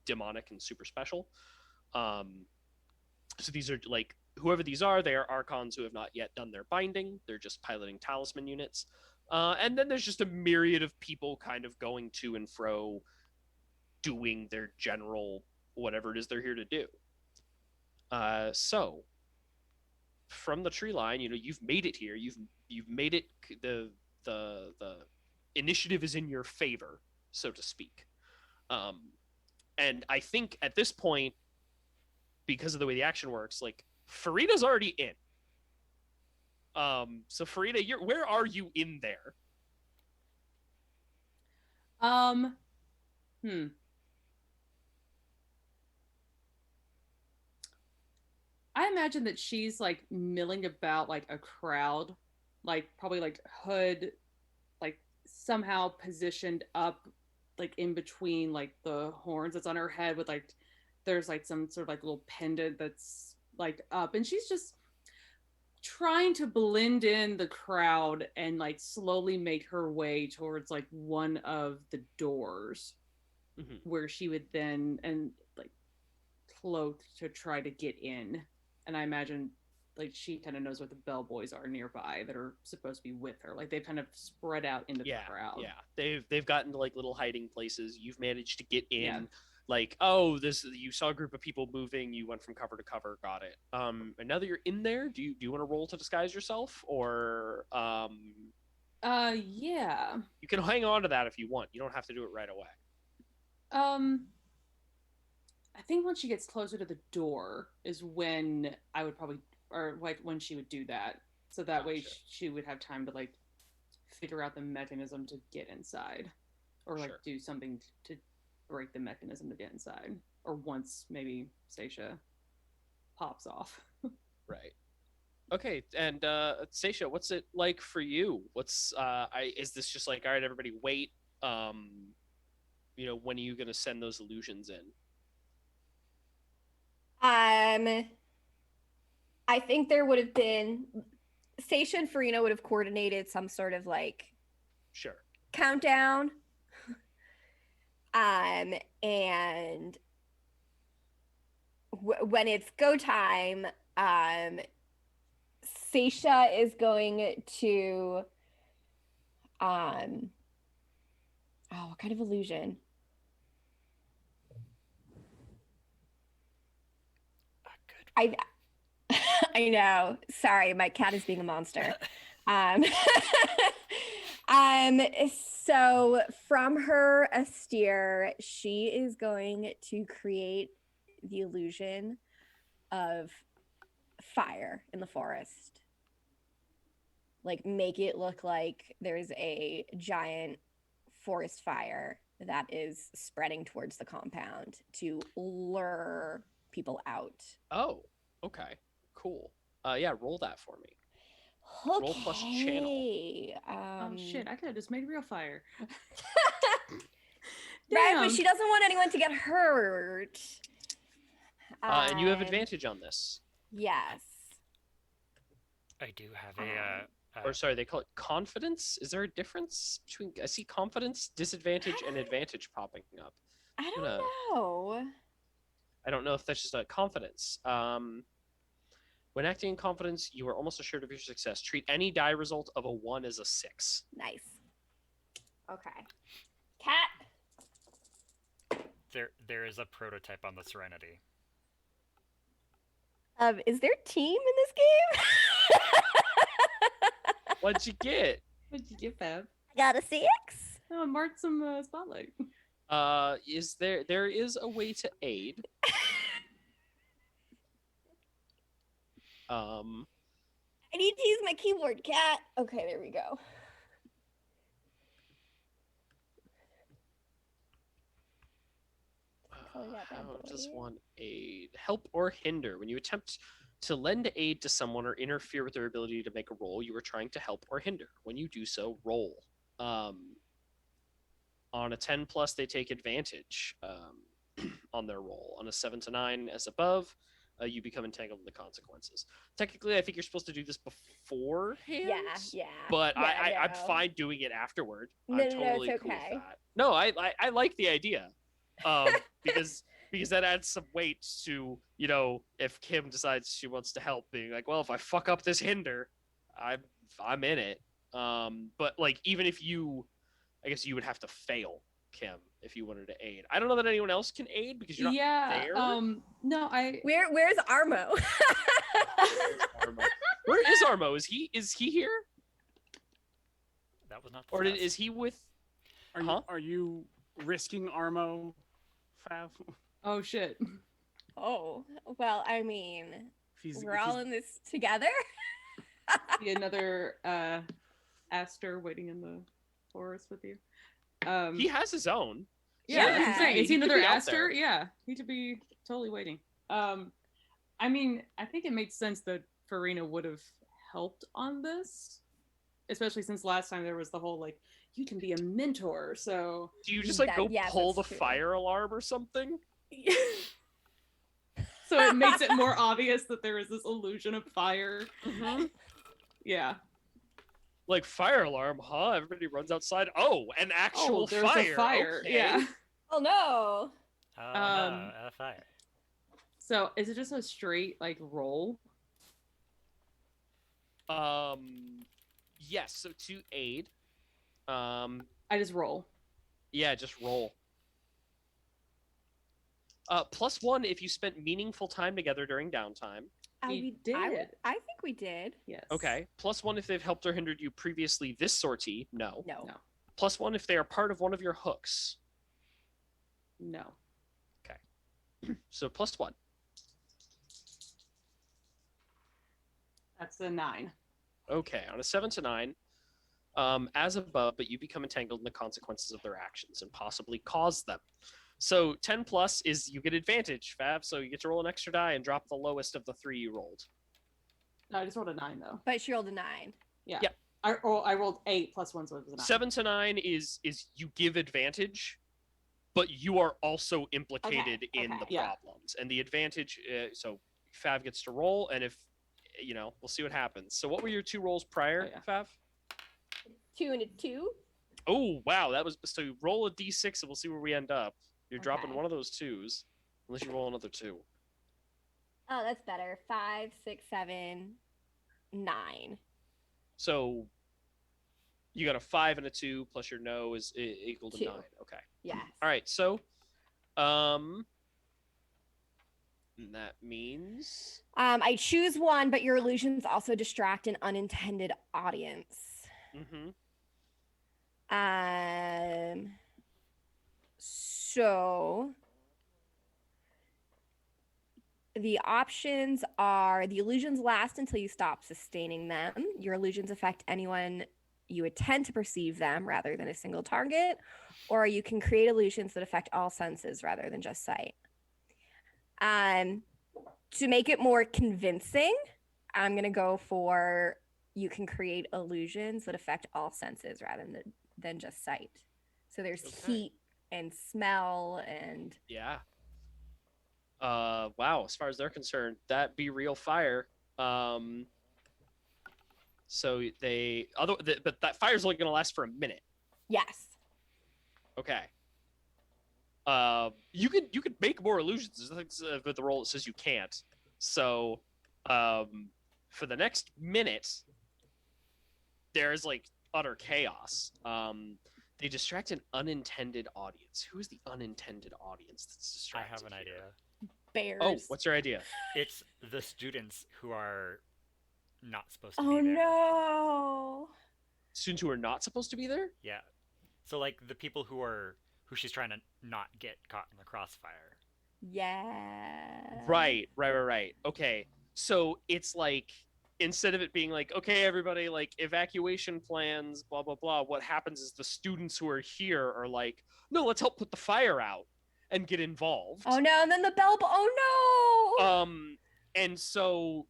demonic and super special. So these are like, whoever these are, they are Archons who have not yet done their binding. They're just piloting talisman units. And then there's just a myriad of people kind of going to and fro, doing their general whatever it is they're here to do. So from the tree line, you know, you've made it here. You've made it. The initiative is in your favor, so to speak. And I think at this point, because of the way the action works, like Farina's already in. So Farina, where are you in there? I imagine that she's like milling about like a crowd, like probably like hood, like somehow positioned up, like in between like the horns that's on her head with like, there's like some sort of like little pendant that's like up, and she's just trying to blend in the crowd and like slowly make her way towards like one of the doors, where she would then and like cloak to try to get in. And I imagine like she kind of knows what the bellboys are nearby that are supposed to be with her. Like they've kind of spread out into the crowd. Yeah, they've gotten to like little hiding places. You've managed to get in. Yeah. Like, oh, you saw a group of people moving. You went from cover to cover. Got it. And now that you're in there, do you want to roll to disguise yourself, or yeah. You can hang on to that if you want. You don't have to do it right away. I think once she gets closer to the door is when I would probably, or like when she would do that. So that way she would have time to like figure out the mechanism to get inside, or like do something to break the mechanism to get inside. Or once maybe Stacia pops off. Right. Okay, and Stacia, what's it like for you? What's is this just like, all right, everybody wait? You know, when are you gonna send those illusions in? I think there would have been Stacia and Farina would have coordinated some sort of like countdown. And when it's go time, Seisha is going to what kind of illusion? Good. I know. Sorry, my cat is being a monster. Um, so from her austere, she is going to create the illusion of fire in the forest. Like make it look like there's a giant forest fire that is spreading towards the compound to lure people out. Oh, okay. Cool. Yeah, roll that for me. Roll plus channel. Oh shit! I could have just made real fire. Right, but Damn. she doesn't want anyone to get hurt. And you have advantage on this. Yes. I do have Or sorry, they call it confidence. Is there a difference between? I see confidence, disadvantage, and advantage popping up. I don't gonna- know. I don't know if that's just a confidence. When acting in confidence, you are almost assured of your success. Treat any die result of a 1 as a 6. Nice. Okay. Cat. there is a prototype on the Serenity. Is there team in this game? What'd you get? What'd you get, Fab? I got a 6. Oh, mark some spotlight. There is a way to aid. I need to use my keyboard, Cat. Okay, there we go. How does one aid? Help or hinder. When you attempt to lend aid to someone or interfere with their ability to make a roll, you are trying to help or hinder. When you do so, roll. On a 10 plus, they take advantage on their roll. On a 7 to 9, as above, you become entangled in the consequences. Technically, I think you're supposed to do this beforehand. Yeah. But Yeah, I'm fine doing it afterward. No, I'm totally it's cool okay. with that. No, I like the idea. Because that adds some weight to, if Kim decides she wants to help, being like, well, if I fuck up this hinder, I'm in it. But like, even if I guess you would have to fail, Kim, if you wanted to aid. I don't know that anyone else can aid because you're not there. No, Where's Armo? Where is Armo? Is he here? That was not. Or is he with? Are you risking Armo, Fav? Oh shit. Oh, well, I mean, If we're all in this together. See another Aster waiting in the forest with you. He has his own. Yeah, that's what I'm saying. Is he could another be out Aster? there. Yeah, he could be totally waiting. I mean, I think it makes sense that Farina would have helped on this, especially since last time there was the whole like, you can be a mentor. So Do you just like go pull the that's true. fire alarm or something? so it makes it more obvious that there is this illusion of fire. Yeah. Like fire alarm, huh? Everybody runs outside. Oh, an actual there's fire. a fire. Okay. Yeah. Oh no. Fire. So is it just a straight like roll? Yes. So to aid, I just roll. yeah, just roll. +1 if you spent meaningful time together during downtime. We did. I think we did. Yes. Okay. +1 if they've helped or hindered you previously this sortie. No. No. +1 if they are part of one of your hooks. No. So +1. That's a 9. Okay. On a 7 to 9, as above, but you become entangled in the consequences of their actions and possibly cause them. So 10 plus is you get advantage, Fab. So you get to roll an extra die and drop the lowest of the 3 you rolled. No, I just rolled a 9 though. But she rolled a 9. Yeah. Yep. I rolled 8 plus 1, so it was a 9. 7 to 9 is you give advantage, but you are also implicated in the Yeah. problems. And the advantage, so Fav gets to roll, and if, we'll see what happens. So what were your 2 rolls prior, Fav? 2 and a 2. Oh, wow. That was, so roll a d6 and we'll see where we end up. You're dropping Okay. one of those 2s, unless you roll another 2. Oh, that's better. 5, 6, 7, 9. So you got a 5 and a 2 plus your no is equal to 2. 9. Okay. Yes. All right. So, um, that means I choose one, but your illusions also distract an unintended audience. mm-hmm. So the options are the illusions last until you stop sustaining them. Your illusions affect anyone you intend to perceive them rather than a single target, or you can create illusions that affect all senses rather than just sight. To make it more convincing, I'm going to go for you can create illusions that affect all senses rather than just sight. So there's heat and smell and Yeah. Wow. As far as they're concerned, that be real fire. So but that fire's only going to last for a minute. yes. Okay. You could make more illusions with the roll that says you can't. So, for the next minute, there's like utter chaos. They distract an unintended audience. Who is the unintended audience that's I distracted? have an here? idea. Bears. Oh, what's your idea? It's the students who are not supposed to Oh be there. no. Students who are not supposed to be there? Yeah. So like the people who she's trying to not get caught in the crossfire. Yeah. Right. Okay. So it's like instead of it being like, okay, everybody, like evacuation plans, blah blah blah, what happens is the students who are here are like, no, let's help put the fire out and get involved. Oh no, and then the bell oh no. And so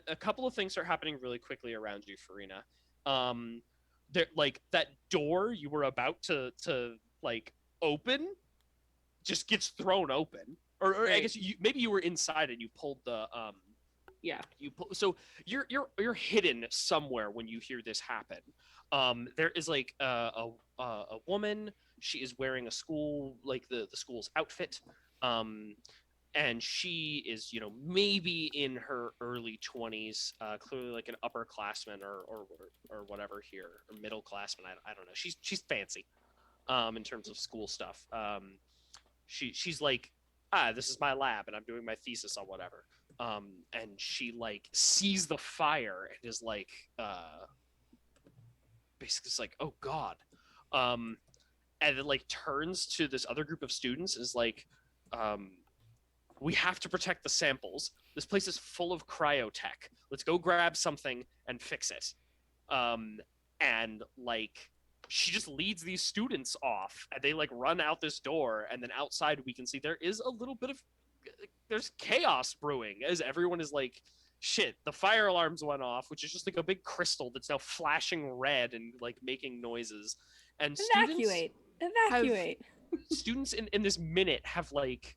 a couple of things are happening really quickly around you, Farina. There, like that door you were about to like open just gets thrown open. Or Right. I guess maybe you were inside and you pulled the Yeah. so you're hidden somewhere when you hear this happen. There is like a woman. She is wearing a school like the school's outfit. And she is maybe in her early 20s, clearly like an upperclassman or whatever here, or middle classman. I don't know. She's fancy in terms of school stuff. She's like, this is my lab and I'm doing my thesis on whatever. And she like sees the fire and is like, basically it's like, oh God. And then like turns to this other group of students and is like, we have to protect the samples. This place is full of cryotech. Let's go grab something and fix it. And like, she just leads these students off and they like run out this door, and then outside we can see there is a little bit of there's chaos brewing as everyone is like, shit, the fire alarms went off, which is just like a big crystal that's now flashing red and like making noises. And Evacuate. Students in this minute have like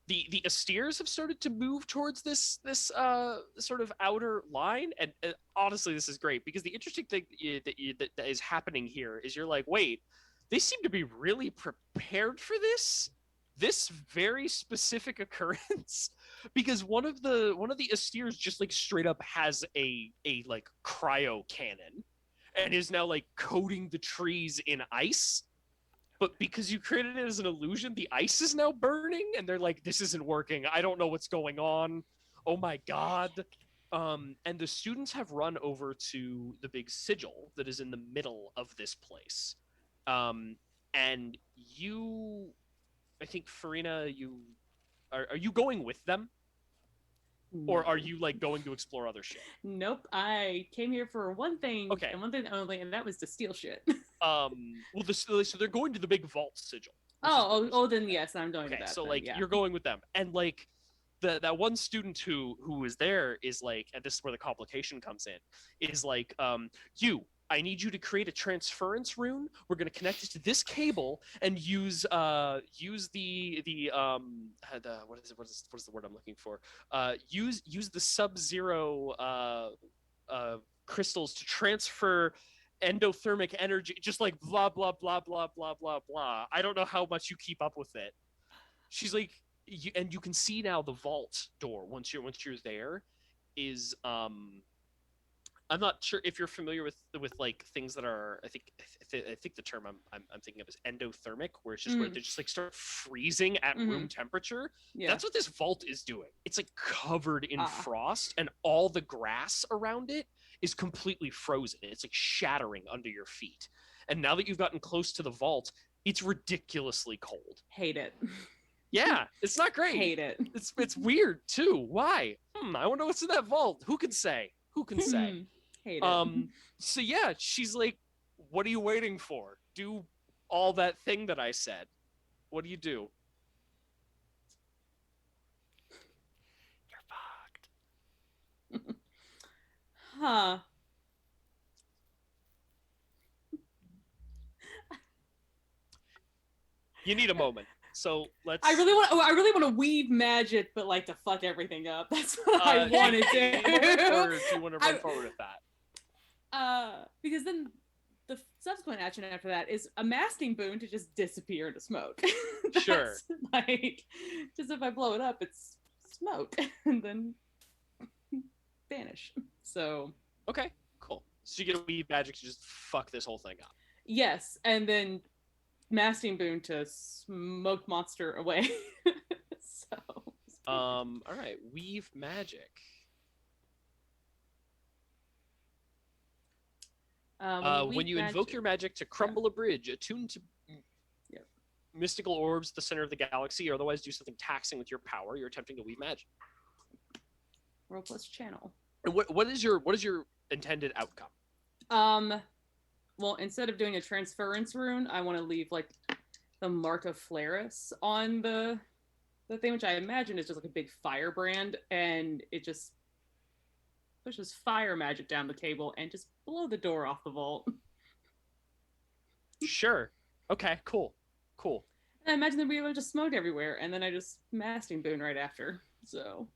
the Asteers have started to move towards this sort of outer line, and honestly, this is great because the interesting thing that is happening here is you're like, wait, they seem to be really prepared for this very specific occurrence, because one of the Asteers just like straight up has a like cryo cannon and is now like coating the trees in ice. But because you created it as an illusion, the ice is now burning, and they're like, this isn't working. I don't know what's going on. Oh my God. And the students have run over to the big sigil that is in the middle of this place. And you, I think, Farina, are you going with them? Or are you like going to explore other shit? Nope. I came here for one thing, Okay. and one thing only, and that was to steal shit. Well, so they're going to the big vault sigil. Then yes, I'm going Okay, to that. so then, like yeah. you're going with them, and like that one student who is there is like, and this is where the complication comes in, is like, I need you to create a transference rune. We're going to connect it to this cable and use the what is the word I'm looking for? Use the sub-zero crystals to transfer endothermic energy, just like blah blah blah blah blah blah blah. I don't know how much you keep up with it. she's like, and you can see now the vault door once you're there is I'm not sure if you're familiar with like things that are I think the term I'm thinking of is endothermic, where it's just where they just like start freezing at room temperature. Yeah. That's what this vault is doing. It's like covered in frost, and all the grass around it is completely frozen. It's like shattering under your feet. And now that you've gotten close to the vault, it's ridiculously cold. Hate it. Yeah, it's not great. Hate it. It's weird too. Why? I wonder what's in that vault. Who can say? Hate it. So yeah, she's like, what are you waiting for? Do all that thing that I said. What do you do? You're fucked. Huh. You need a moment. So let's. I really want to weave magic, but like to fuck everything up. That's what I want to do. Or do you want to run forward with that? Because then the subsequent action after that is a masking boon to just disappear into smoke. Sure. Like, just if I blow it up, it's smoke, and then vanish. So. Okay, cool. So you get a weave magic to just fuck this whole thing up. Yes, and then masking boon to smoke monster away. So. All right, weave magic. When you invoke your magic to crumble a bridge, attune to mystical orbs at the center of the galaxy, or otherwise do something taxing with your power, you're attempting to weave magic. Roll plus channel. And what is your intended outcome? Well, instead of doing a transference rune, I want to leave like the mark of Flaris on the thing, which I imagine is just like a big firebrand, and it just pushes fire magic down the cable and just blow the door off the vault. Sure. Okay, cool. And I imagine there'd be a bunch of smoke everywhere, and then I just masking boon right after. So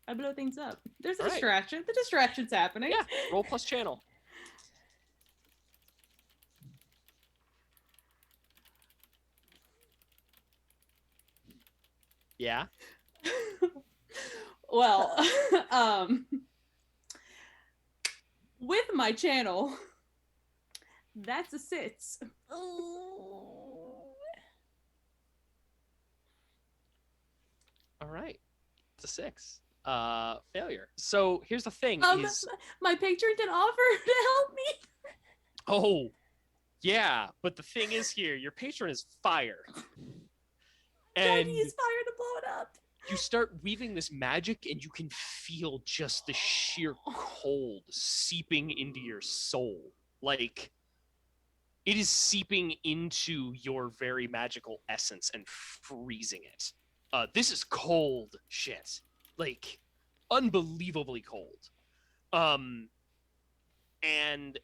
I blow things up. There's a distraction. The distraction's happening. Yeah. Roll plus channel. Yeah. Well, with my channel, that's a 6. All right. It's a 6. Failure. So here's the thing. My patron did offer to help me. Oh, yeah. But the thing is here, your patron is fire. And he use fire to blow it up. You start weaving this magic, and you can feel just the sheer cold seeping into your soul. Like, it is seeping into your very magical essence and freezing it. This is cold shit. Like, unbelievably cold. And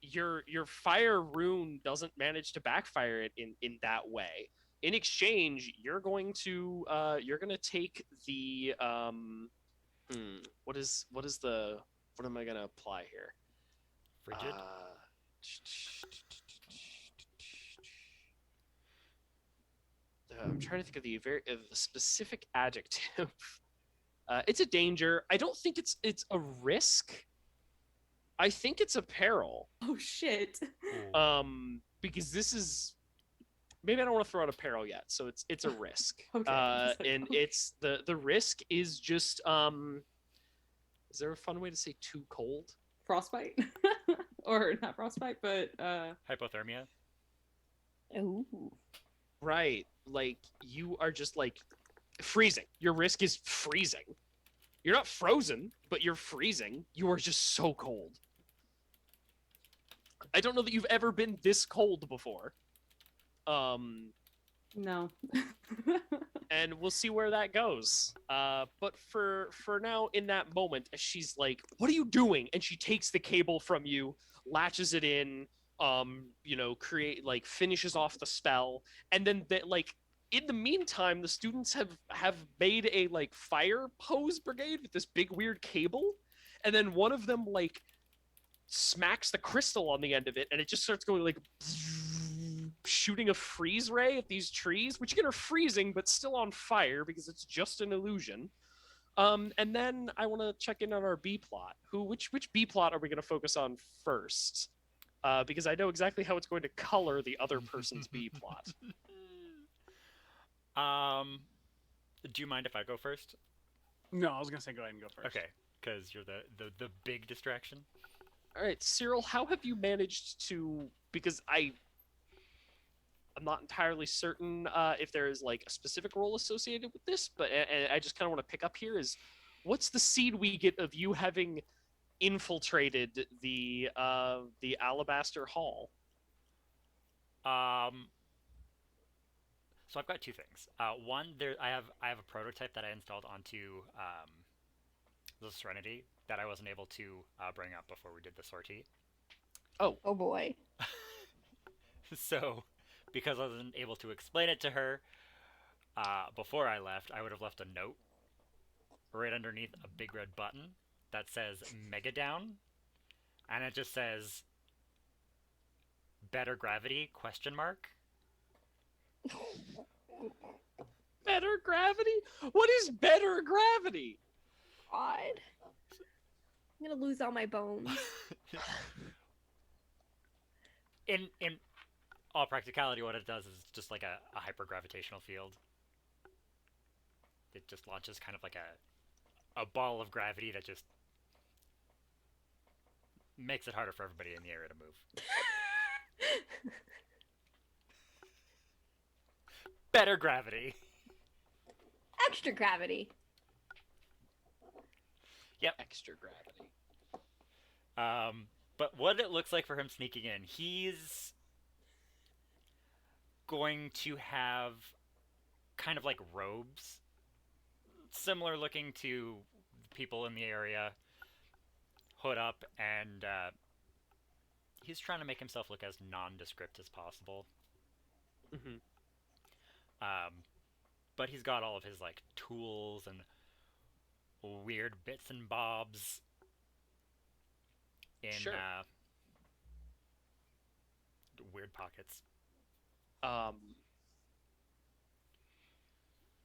your fire rune doesn't manage to backfire it in that way. In exchange, you're going to take the what am I gonna apply here? Frigid. I'm trying to think of the specific adjective. It's a danger. I don't think it's a risk. I think it's a peril. Oh shit. Because this is. Maybe I don't want to throw out a peril yet, so it's a risk. Okay. And it's the risk is just is there a fun way to say too cold? Frostbite? Or not frostbite, but hypothermia. Ooh. Right. Like you are just like freezing. Your risk is freezing. You're not frozen, but you're freezing. You are just so cold. I don't know that you've ever been this cold before. No. And we'll see where that goes. But for now, in that moment, she's like, "What are you doing?" And she takes the cable from you, latches it in, finishes off the spell, and then in the meantime, the students have made a fire hose brigade with this big weird cable, and then one of them smacks the crystal on the end of it, and it just starts going shooting a freeze ray at these trees, which again are freezing but still on fire because it's just an illusion. And then I want to check in on our B plot. Which B plot are we going to focus on first? Because I know exactly how it's going to color the other person's B plot. Do you mind if I go first? No, I was gonna say go ahead and go first. Okay, because you're the big distraction. All right, Cyril, how have you managed to? Because I'm not entirely certain if there is like a specific role associated with this, but and I just kind of want to pick up here is, what's the seed we get of you having infiltrated the Alabaster Hall? So I've got two things. One, I have a prototype that I installed onto the Serenity that I wasn't able to bring up before we did the sortie. Oh boy. So, because I wasn't able to explain it to her before I left, I would have left a note right underneath a big red button that says Mega Down, and it just says better gravity ? Better gravity? What is better gravity? God. I'm gonna lose all my bones. In all practicality, what it does is just like a hypergravitational field. It just launches kind of like a ball of gravity that just makes it harder for everybody in the area to move. Better gravity. Extra gravity. Yep. Extra gravity. But what it looks like for him sneaking in, he's going to have kind of like robes, similar looking to people in the area, hood up, and he's trying to make himself look as nondescript as possible. Mm-hmm. But he's got all of his like tools and weird bits and bobs in Sure. Weird pockets.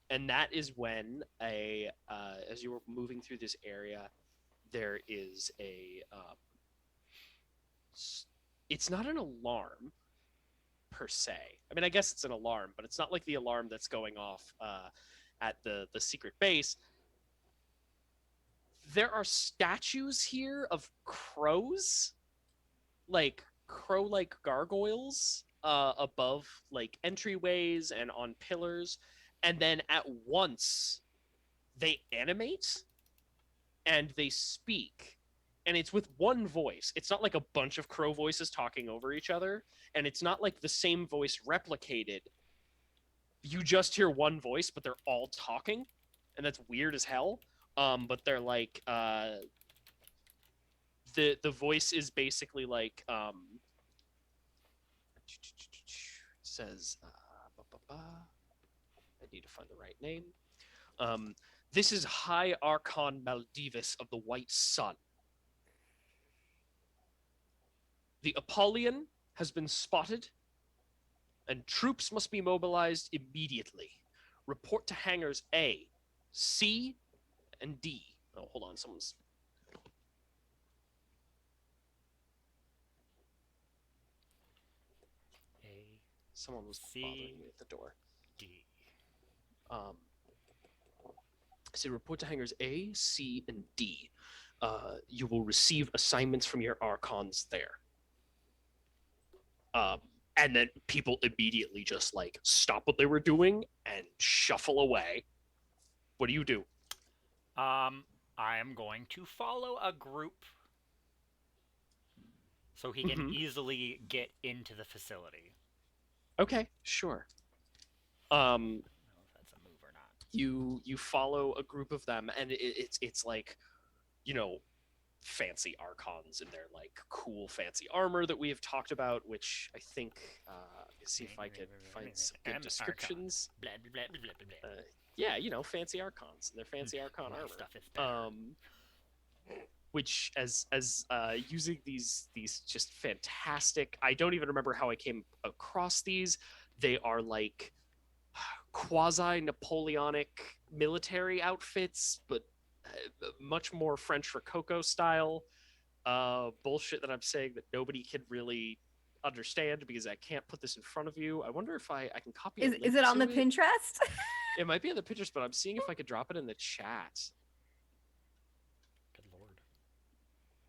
And that is when as you were moving through this area, there is it's not an alarm per se. I mean, I guess it's an alarm, but it's not like the alarm that's going off at the secret base. There are statues here of crows, like crow-like gargoyles above like entryways and on pillars, and then at once they animate and they speak, and it's with one voice. It's not like a bunch of crow voices talking over each other, and it's not like the same voice replicated. You just hear one voice, but they're all talking, and that's weird as hell. But they're like the voice is basically like says I need to find the right name. This is High Archon Maldivis of the White Sun. The Apollyon has been spotted, and troops must be mobilized immediately. Report to hangars A, C, and D. Oh, hold on, someone's... Someone was bothering me at the door. D. So report to hangars A, C, and D. You will receive assignments from your Archons there. And then people immediately just like stop what they were doing and shuffle away. What do you do? I am going to follow a group so he can easily get into the facility. Okay, sure. I don't know if that's a move or not. You follow a group of them, and it's like, you know, fancy Archons in their like cool fancy armor that we have talked about, which I think see if I could find some good descriptions. Blah, blah, blah, blah, blah, blah. Yeah, you know, fancy Archons and their fancy Archon My armor. stuff is better. which as using these just fantastic. I don't even remember how I came across these. They are like quasi Napoleonic military outfits, but much more French Rococo style. Bullshit that I'm saying that nobody can really understand because I can't put this in front of you. I wonder if I can copy a link Is it on to the Pinterest? It might be in the pictures, but I'm seeing if I could drop it in the chat. Good lord.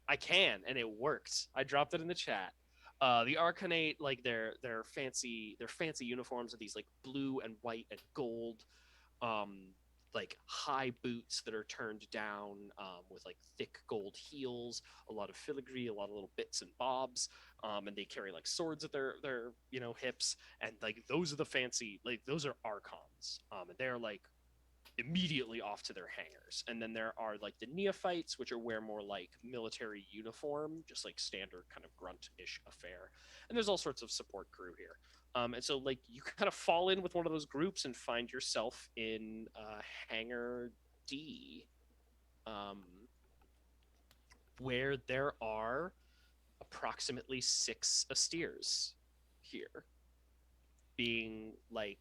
I can, and it worked. I dropped it in the chat. The Arcanate, like their fancy uniforms are these like blue and white and gold, like high boots that are turned down, with like thick gold heels, a lot of filigree, a lot of little bits and bobs, and they carry like swords at their hips, and like those are the fancy, like those are archons, and they're like immediately off to their hangars. And then there are like the neophytes, which are wear more like military uniform, just like standard kind of grunt-ish affair. And there's all sorts of support crew here. And so like you kind of fall in with one of those groups and find yourself in hangar D, where there are approximately 6 Astirs here, being like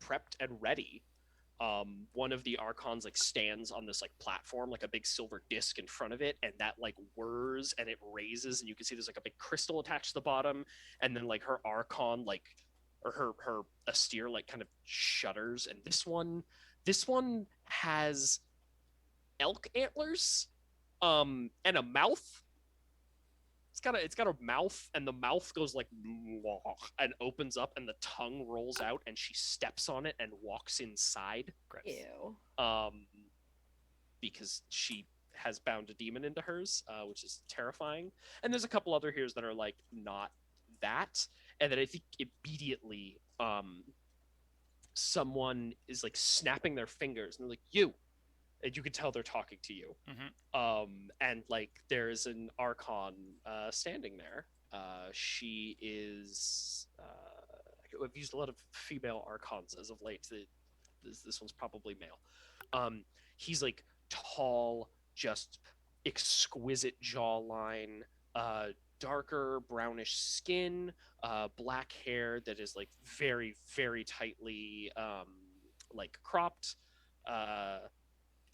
prepped and ready. One of the archons like stands on this like platform, like a big silver disc in front of it, and that like whirs and it raises, and you can see there's like a big crystal attached to the bottom, and then like her archon like, or her Astir like kind of shudders. And this one has elk antlers, and a mouth. It's got a mouth, and the mouth goes like and opens up, and the tongue rolls out, and she steps on it and walks inside. Gross. Ew. Because she has bound a demon into hers, which is terrifying. And there's a couple other heroes that are like not that, and then I think immediately someone is like snapping their fingers, and they're like, "You," and you can tell they're talking to you. And like there's an archon standing there. She is I've used a lot of female archons as of late. This one's probably male. He's like tall, just exquisite jawline, darker brownish skin, black hair that is like very very tightly like cropped,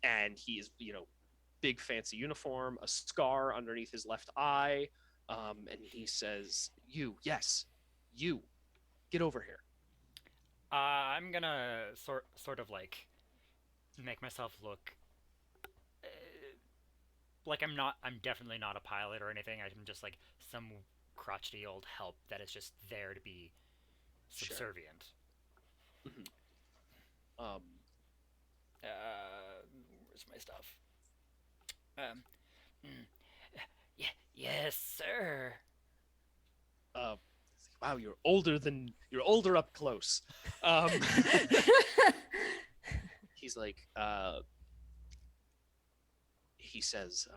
and he is, big fancy uniform, a scar underneath his left eye, and he says, "You, yes, you, get over here." I'm gonna sort of like make myself look like I'm definitely not a pilot or anything. I'm just like some crotchety old help that is just there to be subservient. Sure. Where's my stuff? Yes, sir. Wow, you're older up close. He's like, he says,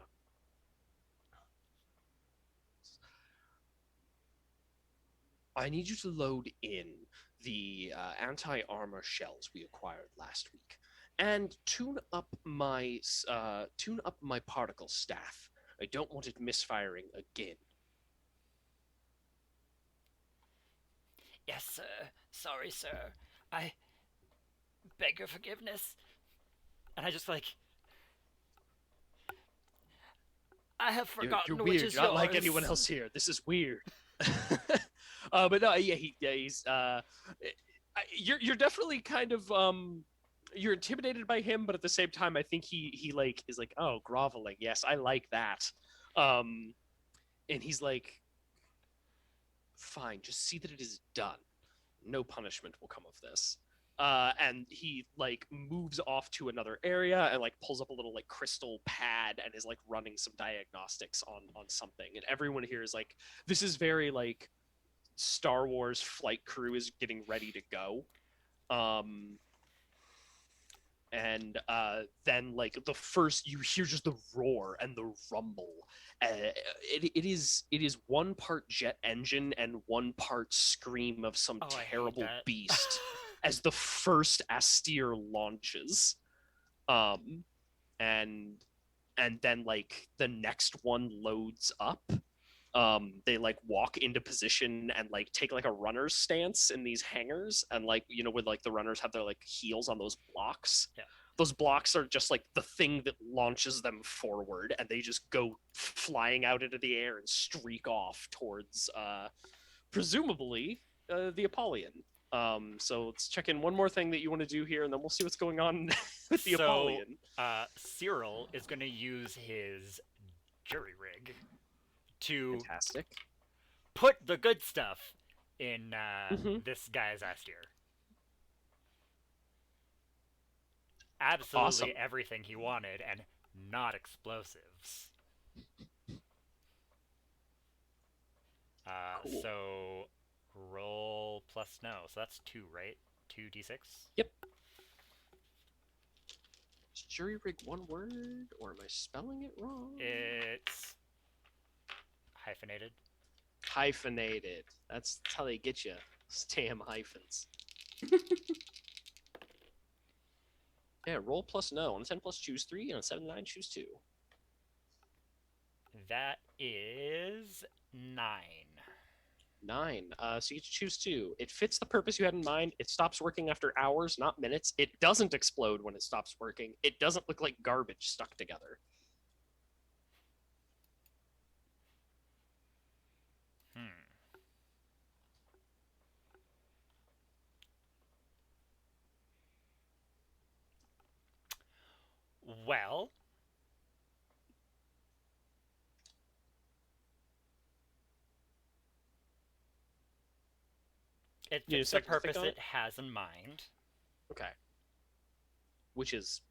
I need you to load in the anti-armor shells we acquired last week, and tune up my particle staff. I don't want it misfiring again. Yes, sir. Sorry, sir. I beg your forgiveness. And I just like, I have forgotten You're which weird. is You're not yours. like anyone else here. This is weird. But no, he's you're definitely kind of you're intimidated by him, but at the same time, I think he like is like, oh, groveling. Yes, I like that. And he's like, fine, just see that it is done. No punishment will come of this. And he like moves off to another area and like pulls up a little like crystal pad and is like running some diagnostics on something. And everyone here is like, this is very like Star Wars flight crew is getting ready to go. And then like the first you hear just the roar and the rumble. It is one part jet engine and one part scream of some terrible beast as the first Astir launches. And and then like the next one loads up. They like walk into position and like take like a runner's stance in these hangars, and like where like the runners have their like heels on those blocks. Yeah. Those blocks are just like the thing that launches them forward, and they just go flying out into the air and streak off towards presumably the Apollyon. So let's check in one more thing that you want to do here, and then we'll see what's going on with the Apollyon. Cyril is going to use his jury rig to Fantastic. put the good stuff in this guy's ass tier. Absolutely Awesome. everything he wanted, and not explosives. Cool. So roll plus no. So that's 2, right? 2d6? Yep. Is jury rig one word, or am I spelling it wrong? It's hyphenated. Hyphenated. That's how they get you. Damn hyphens. Yeah, roll plus no. On a 10 plus, choose 3. On a 7 to 9, choose 2. That is 9. 9. So you get to choose 2. It fits the purpose you had in mind. It stops working after hours, not minutes. It doesn't explode when it stops working. It doesn't look like garbage stuck together. Well, it fits the purpose it has in mind. Okay. Which is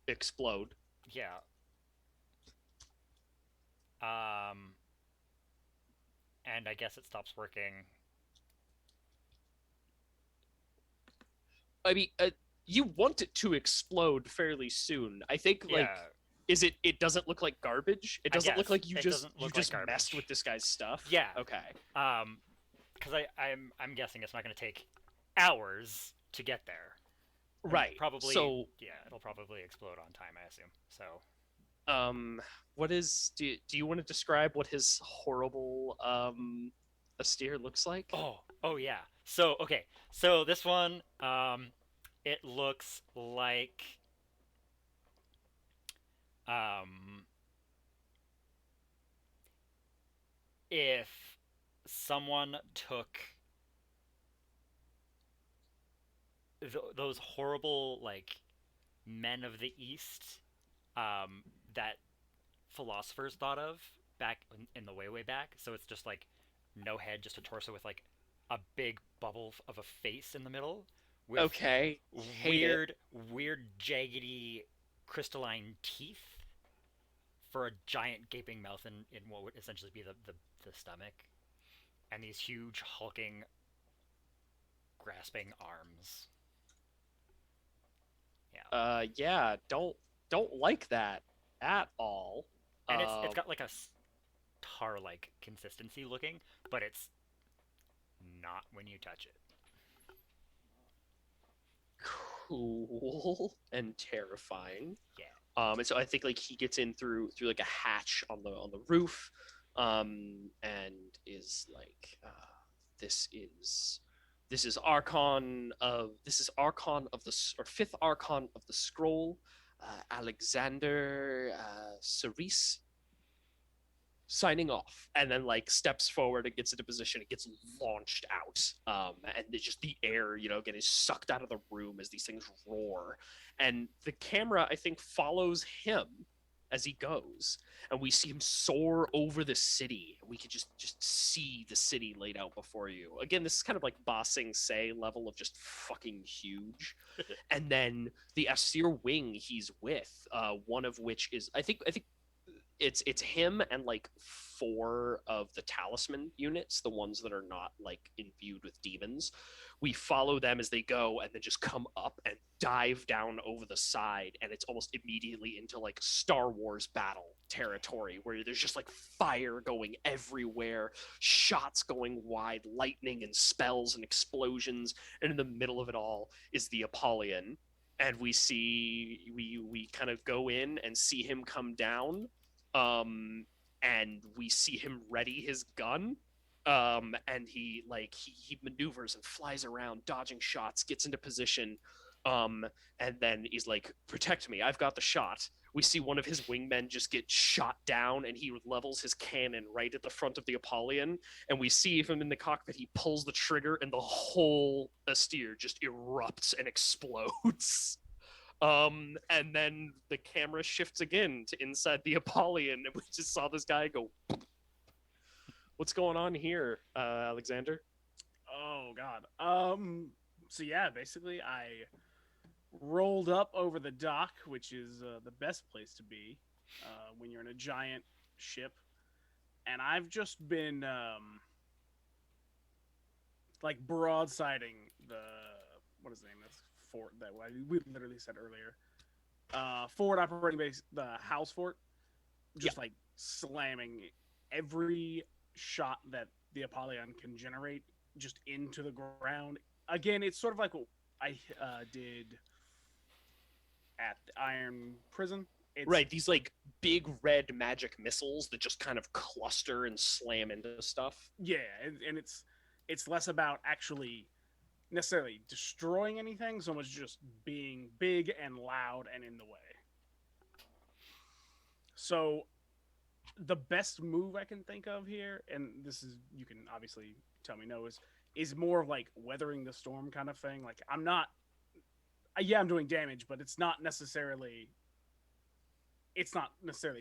explode. Yeah. And I guess it stops working. I mean, you want it to explode fairly soon. I think, like, is it? It doesn't look like garbage. It doesn't look like you just messed with this guy's stuff. Yeah. Okay. Because I'm guessing it's not going to take hours to get there. Right. Probably. So yeah, it'll probably explode on time, I assume. So. What is? Do you want to describe what his horrible austere looks like? Oh yeah. So okay. So this one, it looks like if someone took those horrible like men of the East that philosophers thought of back in the way back. So it's just like no head, just a torso with like a big bubble of a face in the middle. With okay. Weird, jaggedy, crystalline teeth for a giant gaping mouth in what would essentially be the stomach, and these huge hulking, grasping arms. Yeah. Yeah. Don't like that at all. And it's got like a tar-like consistency looking, but it's not when you touch it. Cool and terrifying. Yeah. And so I think like he gets in through like a hatch on the roof, and is like, this is Archon of the or fifth Archon of the Scroll, Alexander Cerise, signing off, and then like steps forward and gets into position. It gets launched out, and it's just the air, getting sucked out of the room as these things roar, and the camera I think follows him as he goes, and we see him soar over the city. We can just see the city laid out before you. Again, this is kind of like Ba Sing Se level of just fucking huge. And then the Asir wing he's with, one of which is I think it's him and like 4 of the talisman units, the ones that are not like imbued with demons. We follow them as they go, and then just come up and dive down over the side, and it's almost immediately into like Star Wars battle territory, where there's just like fire going everywhere, shots going wide, lightning and spells and explosions, and in the middle of it all is the Apollyon. and we kind of go in and see him come down, and we see him ready his gun, and he maneuvers and flies around, dodging shots, gets into position, and then he's like, "Protect me! I've got the shot." We see one of his wingmen just get shot down, and he levels his cannon right at the front of the Apollyon. And we see him in the cockpit. He pulls the trigger, and the whole Astir just erupts and explodes. And then the camera shifts again to inside the Apollyon, and we just saw this guy go. What's going on here, Alexander? Oh God. So yeah, basically, I rolled up over the dock, which is the best place to be when you're in a giant ship, and I've just been like broadsiding the what is the name of this fort that we literally said earlier. Forward operating base, the house fort, just like slamming every shot that the Apollyon can generate just into the ground. Again, it's sort of like what I did at the Iron Prison. It's, Right, these like big red magic missiles that just kind of cluster and slam into stuff. Yeah, and it's less about actually necessarily destroying anything, so much just being big and loud and in the way. So the best move I can think of here, and this is, you can obviously tell me no, is more of like weathering the storm kind of thing. Like I'm not, yeah, I'm doing damage, but it's not necessarily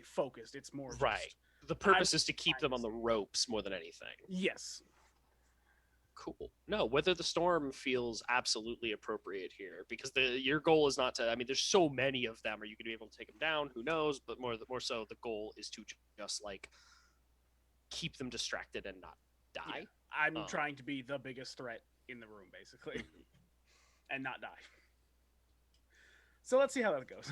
focused. It's more just, right. The purpose is to keep them on the ropes more than anything. Yes. Cool. No, weather the storm feels absolutely appropriate here, because your goal is not to. I mean, there's so many of them. Are you going to be able to take them down? Who knows? But more so, the goal is to just like keep them distracted and not die. Yeah. I'm trying to be the biggest threat in the room, basically, and not die. So let's see how that goes.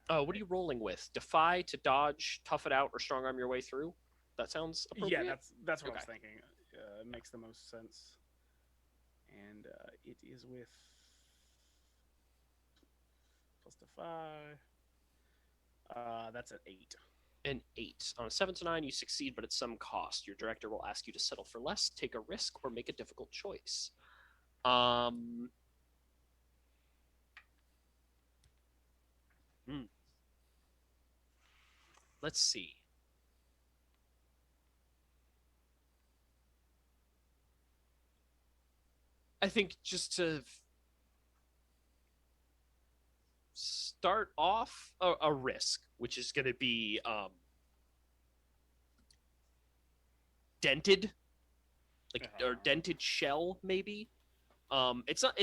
What are you rolling with? Defy, to dodge, tough it out, or strong arm your way through? That sounds appropriate. Yeah, that's what I was thinking. It makes the most sense. And it is with plus Defy. That's an 8. An 8. On a 7 to 9, you succeed, but at some cost. Your director will ask you to settle for less, take a risk, or make a difficult choice. Let's see. I think just to start off a risk, which is going to be dented, or dented shell, maybe. It's not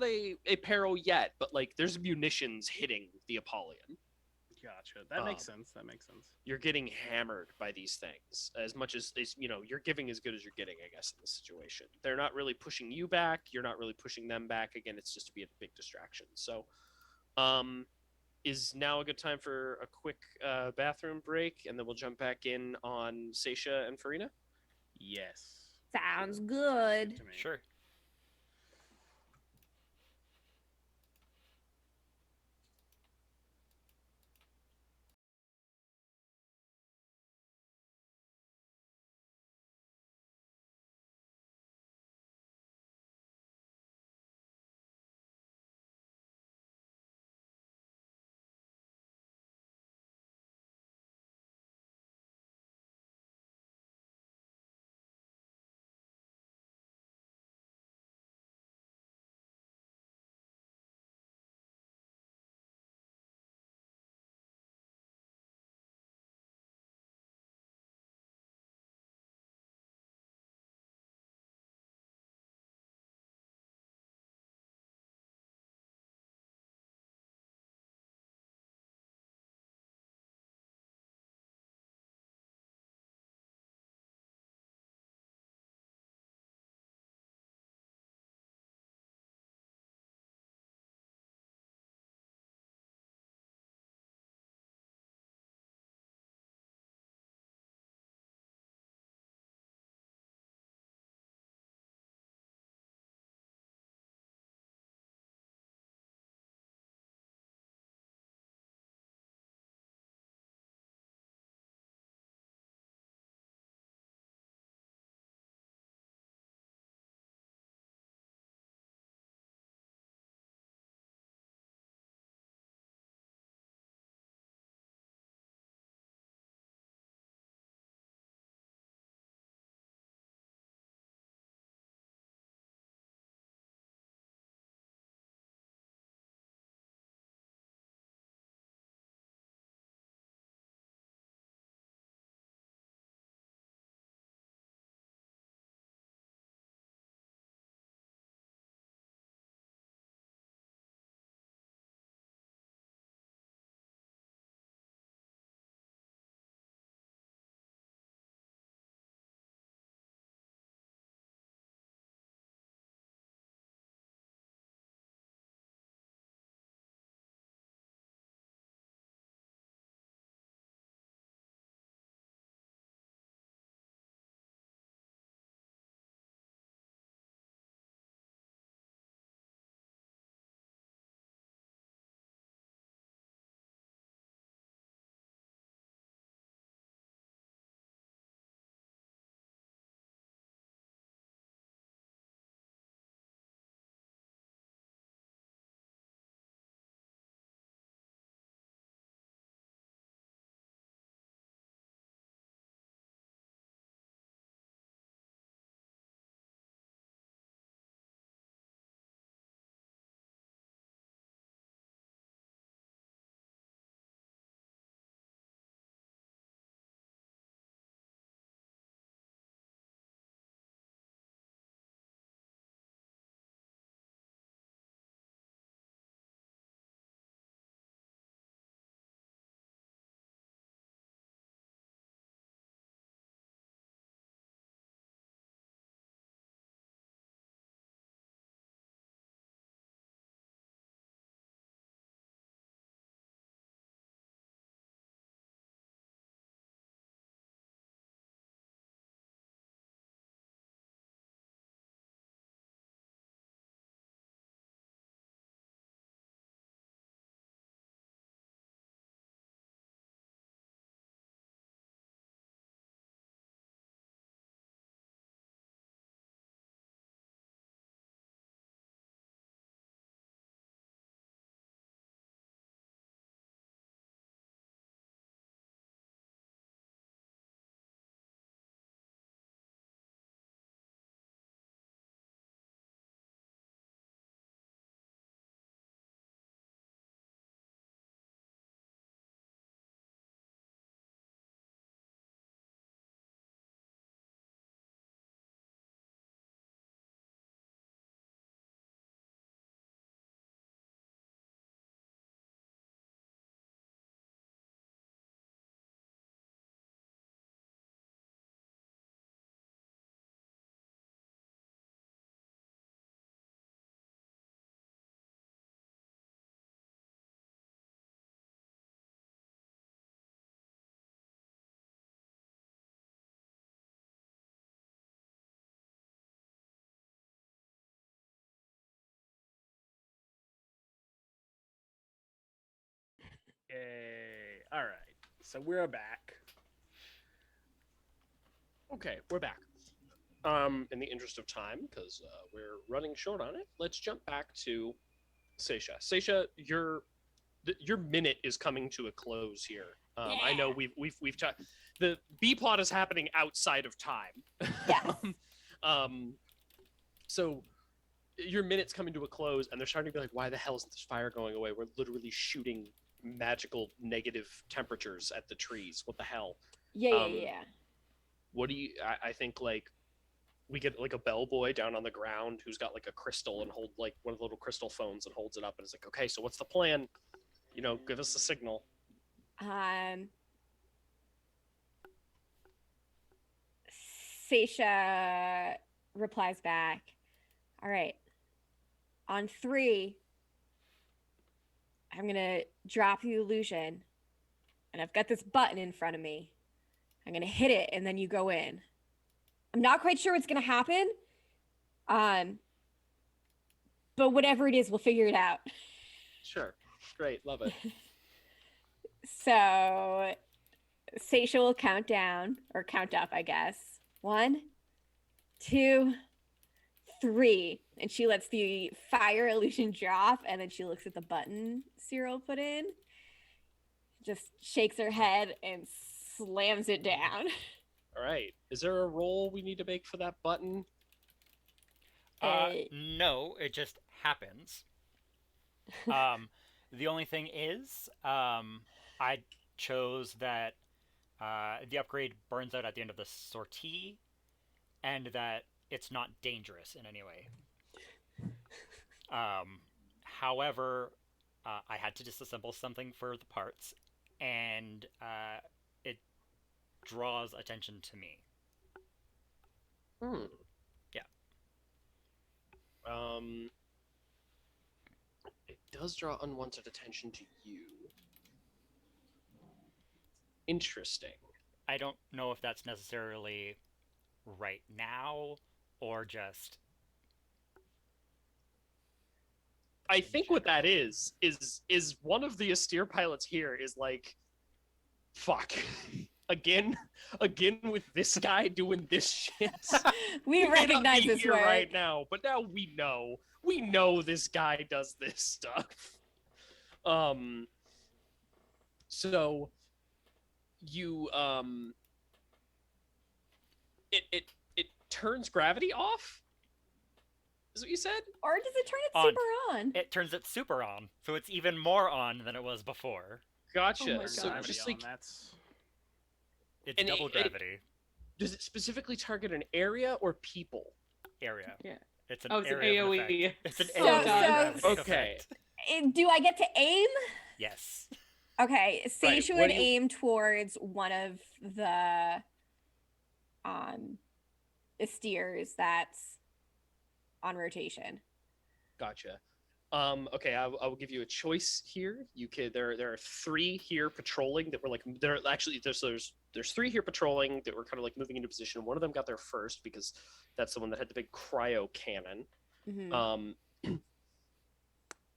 a peril yet, but like there's munitions hitting the Apollyon. Gotcha. That makes sense. You're getting hammered by these things. As much as you're giving as good as you're getting, I guess, in this situation. They're not really pushing you back. You're not really pushing them back. Again, it's just to be a big distraction. So, is now a good time for a quick bathroom break, and then we'll jump back in on Seisha and Farina? Yes. Sounds good. Sure. Yay. All right. So we're back. Okay, we're back. In the interest of time, because we're running short on it, let's jump back to Seisha. Seisha, your minute is coming to a close here. I know we've talked. The B plot is happening outside of time. Yes. So your minute's coming to a close, and they're starting to be like, "Why the hell isn't this fire going away? We're literally shooting magical negative temperatures at the trees. What the hell?" Yeah. What do you? I think like we get like a bellboy down on the ground who's got like a crystal and hold like one of the little crystal phones and holds it up and is like, "Okay, so what's the plan? You know, give us a signal." Seisha replies back. All right. On 3, I'm gonna drop the illusion, and I've got this button in front of me. I'm gonna hit it, and then you go in. I'm not quite sure what's gonna happen. But whatever it is, we'll figure it out. Sure. Great. Love it. So Seisha will count down, or count up, I guess. 1, 2, 3. And she lets the fire illusion drop, and then she looks at the button Cyril put in, just shakes her head, and slams it down. All right. Is there a roll we need to make for that button? No, it just happens. The only thing is, I chose that the upgrade burns out at the end of the sortie, and that it's not dangerous in any way. However, I had to disassemble something for the parts, and it draws attention to me. Yeah. It does draw unwanted attention to you. Interesting. I don't know if that's necessarily right now or just. I think what that is one of the Astir pilots here is like, fuck. Again with this guy doing this shit. We recognize this here work right now, but now we know this guy does this stuff. So you it turns gravity off? Is what you said? Or does it turn it On. super on? It turns it super on, so it's even more on than it was before. Gotcha. Oh my So God. just On, like that's It's And double gravity does it specifically target an area or people? area. Yeah. It's an Oh, it's an area of AoE. effect. It's an So- AoE so- gravity Okay. effect. Do I get to aim? Yes. Okay, Seisha what would do you- aim towards one of the Astirs that's on rotation. Gotcha. Okay, I will give you a choice here. You could there are 3 here patrolling that were like there actually there's 3 here patrolling that were kind of like moving into position. One of them got there first because that's the one that had the big cryo cannon. Mhm.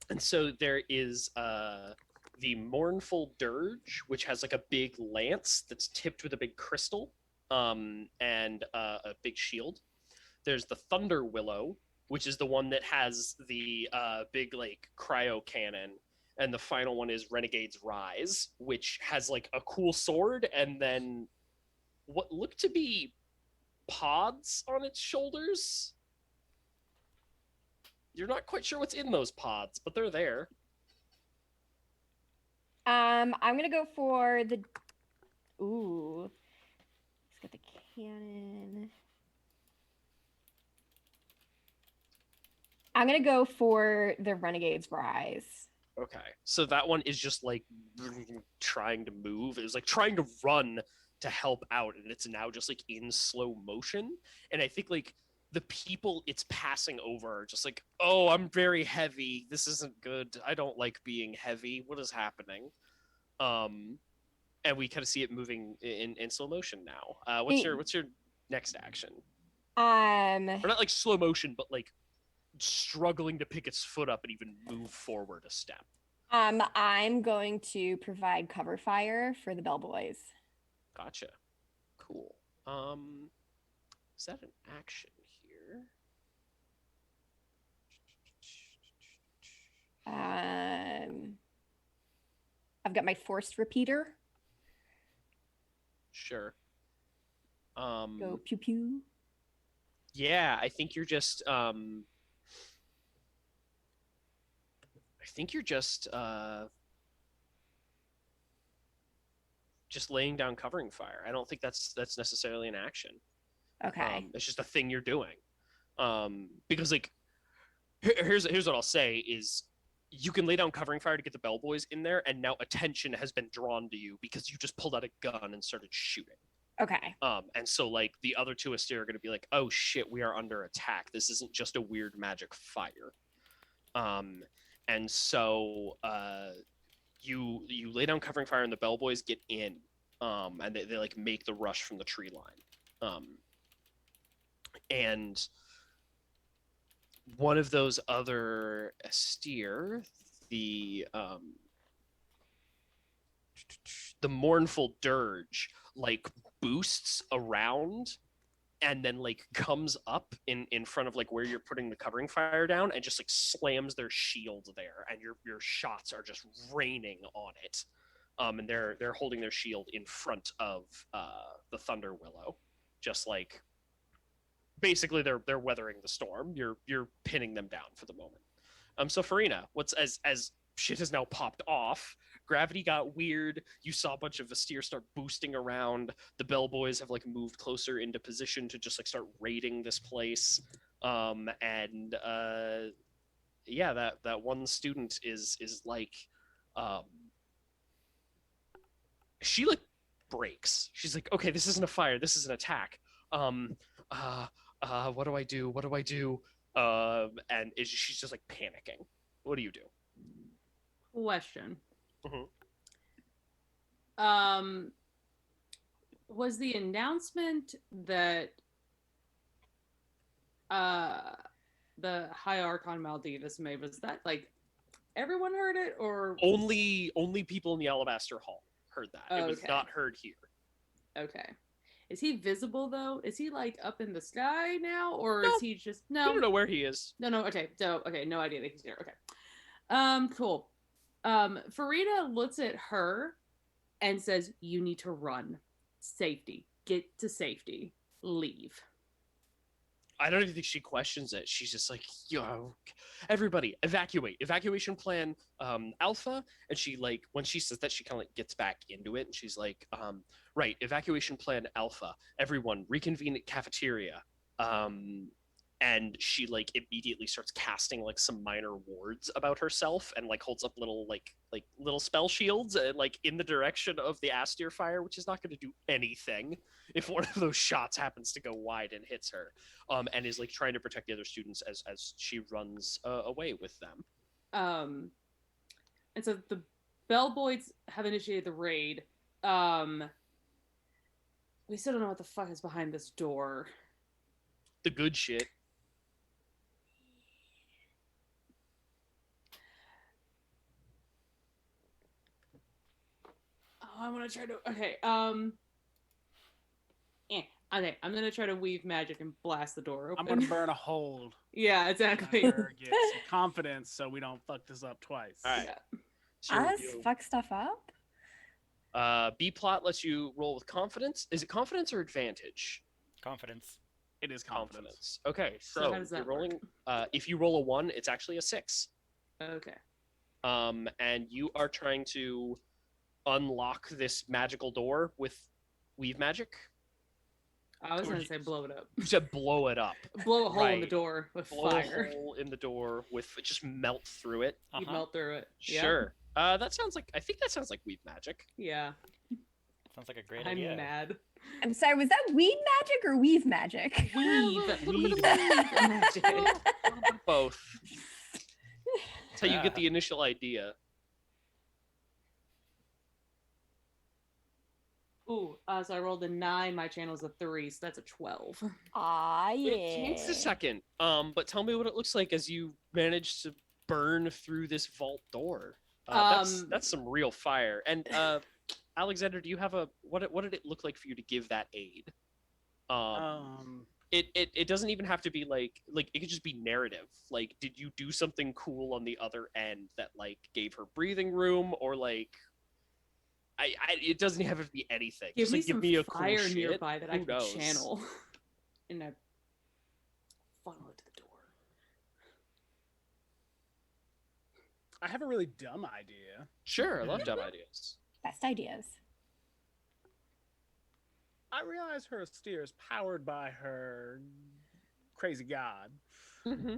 And so there is the mournful dirge, which has like a big lance that's tipped with a big crystal, and a big shield. There's the thunder willow, which is the one that has the big like cryo cannon, and the final one is Renegade's Rise, which has like a cool sword and then what look to be pods on its shoulders. You're not quite sure what's in those pods, but they're there. I'm gonna go for the. Ooh, he's got the cannon. I'm gonna go for the Renegade's Rise. Okay. So that one is just like trying to move. It was like trying to run to help out, and it's now just like in slow motion. And I think like the people it's passing over are just like, oh, I'm very heavy. This isn't good. I don't like being heavy. What is happening? And we kind of see it moving in slow motion now. What's your next action? Or not like slow motion, but like struggling to pick its foot up and even move forward a step. I'm going to provide cover fire for the bellboys. Gotcha. Cool. Is that an action here? I've got my forced repeater. Sure. Go pew pew. Yeah, I think you're just just laying down covering fire. I don't think that's necessarily an action. Okay. It's just a thing you're doing. Because like here's what I'll say is you can lay down covering fire to get the bellboys in there, and now attention has been drawn to you because you just pulled out a gun and started shooting. Okay. And so like the other two Aesir are going to be like, oh shit, we are under attack. This isn't just a weird magic fire. And so you lay down covering fire and the bellboys get in, and they like make the rush from the tree line. And one of those other Aesir, the mournful dirge, like boosts around and then like comes up in front of like where you're putting the covering fire down and just like slams their shield there, and your shots are just raining on it. And they're holding their shield in front of the Thunder Willow, just like basically they're weathering the storm. You're pinning them down for the moment. So Farina, what's as shit has now popped off. Gravity got weird. You saw a bunch of Vestir start boosting around. The bellboys have like moved closer into position to just like start raiding this place. Yeah, that one student is like she like breaks. She's like, okay, this isn't a fire, this is an attack. What do I do? What do I do? And she's just like panicking. What do you do? Question. Mm-hmm. Was the announcement that the High Archon Maldivus made, was that like everyone heard it, or only people in the Alabaster Hall heard that? Oh, it was okay. not heard here. Okay. Is he visible though? Is he like up in the sky now, or No. is he just I don't know where he is. No. Okay. So okay, no idea that he's here. Okay. Cool. Farina looks at her and says, "You need to run. Safety. Get to safety. Leave." I don't even think she questions it. She's just like, yo, everybody, evacuate. Evacuation plan Alpha. And she like, when she says that, she kind of like gets back into it. And she's like, right, evacuation plan Alpha. Everyone, reconvene at cafeteria. And she like immediately starts casting like some minor wards about herself and like holds up little little spell shields and like in the direction of the Astir fire, which is not going to do anything if one of those shots happens to go wide and hits her. And is like trying to protect the other students as she runs away with them. And so the bellboys have initiated the raid. We still don't know what the fuck is behind this door. The good shit. I want to try to. Okay. Okay. I'm gonna try to weave magic and blast the door open. I'm gonna burn a hold. Yeah, exactly. Get some confidence so we don't fuck this up twice. All right. Yeah. So Us fuck stuff up? B plot lets you roll with confidence. Is it confidence or advantage? Confidence. It is confidence. Okay, So so how does that you're rolling. work? If you roll a 1, it's actually a 6. Okay. And you are trying to unlock this magical door with weave magic. I was gonna say blow it up. You said blow it up. Blow a hole in the Right. door with Blow fire. a hole in the door with just melt through it. You melt through it. Yeah. Sure. I think that sounds like weave magic. Yeah. Sounds like a great I'm idea. mad. I'm sorry, was that weed magic or weave magic? Weave. Both. That's how you get the initial idea. Ooh, so I rolled a 9. My channel's a 3, so that's a 12. Ah, yeah. It takes a second. But tell me what it looks like as you manage to burn through this vault door. That's some real fire. And Alexander, do you have what did it look like for you to give that aid? It doesn't even have to be like it could just be narrative. Like, did you do something cool on the other end that like gave her breathing room, or like it doesn't have to be anything. Give just me like some give me a fire cool nearby shit. that I Who can knows? channel, and I funnel it to the door. I have a really dumb idea. Sure, I love dumb ideas. Best ideas. I realize her steer is powered by her crazy god. Mm-hmm.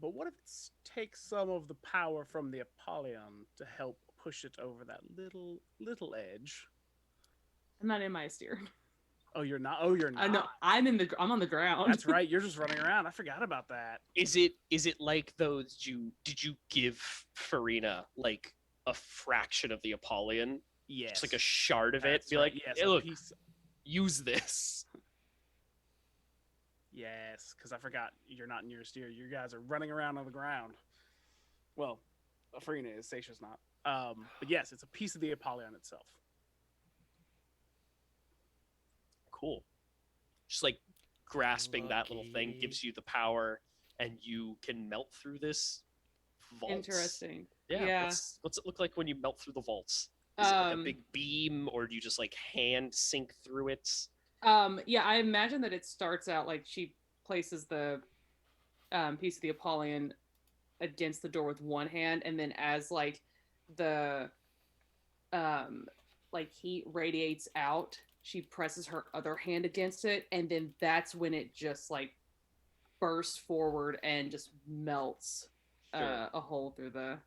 But what if it takes some of the power from the Apollyon to help push it over that little edge? I'm not in my steer. Oh, you're not. Oh, you're not. I know. I'm on the ground. That's right. You're just running around. I forgot about that. Is it like those? Did you give Farina like a fraction of the Apollyon? Yes. Just like a shard of That's it. Be right. like, Yes, hey, a look, piece. use this. Yes, because I forgot you're not in your steer. You guys are running around on the ground. Well, Farina is. Seisha's not. But yes, it's a piece of the Apollyon itself. Cool. Just like grasping that little thing Lucky. gives you the power, and you can melt through this vault. Interesting. Yeah. Yeah. What's it look like when you melt through the vaults? Is it like a big beam, or do you just like hand sink through it? Yeah, I imagine that it starts out like she places the piece of the Apollyon against the door with one hand, and then as like the like heat radiates out, she presses her other hand against it, and then that's when it just like bursts forward and just melts Sure. a hole through the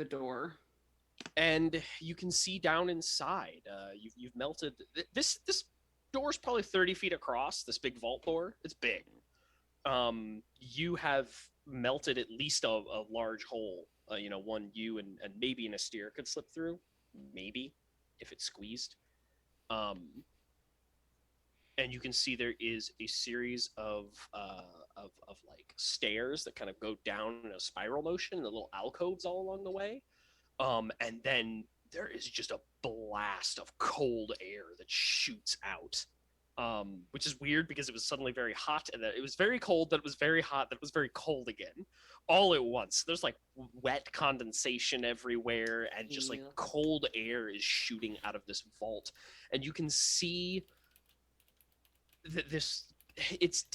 door. And you can see down inside. You've melted this door's probably 30 feet across. This big vault door. It's big. You have melted at least a large hole. One you and maybe an Asteer could slip through. Maybe if it's squeezed. And you can see there is a series of like stairs that kind of go down in a spiral motion, the little alcoves all along the way. And then there is just a blast of cold air that shoots out, which is weird because it was suddenly very hot, and then it was very cold, then it was very hot, then it was very cold again, all at once. There's like wet condensation everywhere, and just like cold air is shooting out of this vault, and you can see that it's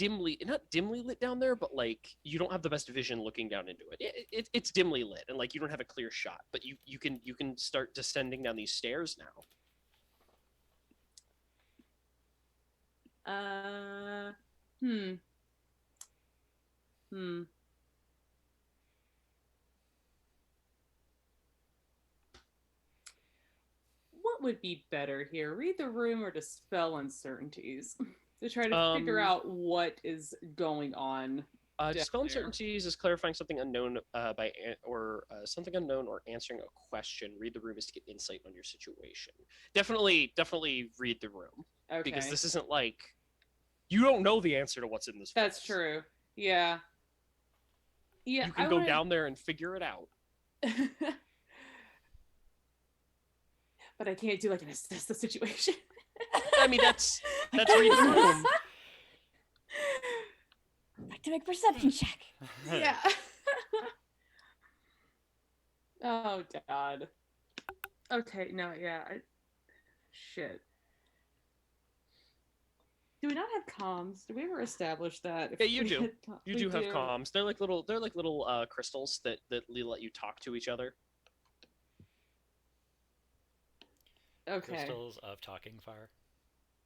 not dimly lit down there, but like you don't have the best vision looking down into it. It's dimly lit, and like you don't have a clear shot, but you can start descending down these stairs now. What would be better here? Read the room or dispel uncertainties? To try to figure out what is going on. Dispel there. uncertainties is clarifying something unknown something unknown or answering a question. Read the room is to get insight on your situation. Definitely read the room. Okay. Because this isn't like you don't know the answer to what's in this. That's vault. true. Yeah. Yeah. You can go down there and figure it out. But I can't do like an assess the situation. I mean, that's read the room. I'd like to make a perception check. Yeah. Oh God. Okay. No. Yeah. Shit. Do we not have comms? Did we ever establish that? Yeah, you do. You do have comms. They're like little crystals that let you talk to each other. Okay. Crystals of talking fire.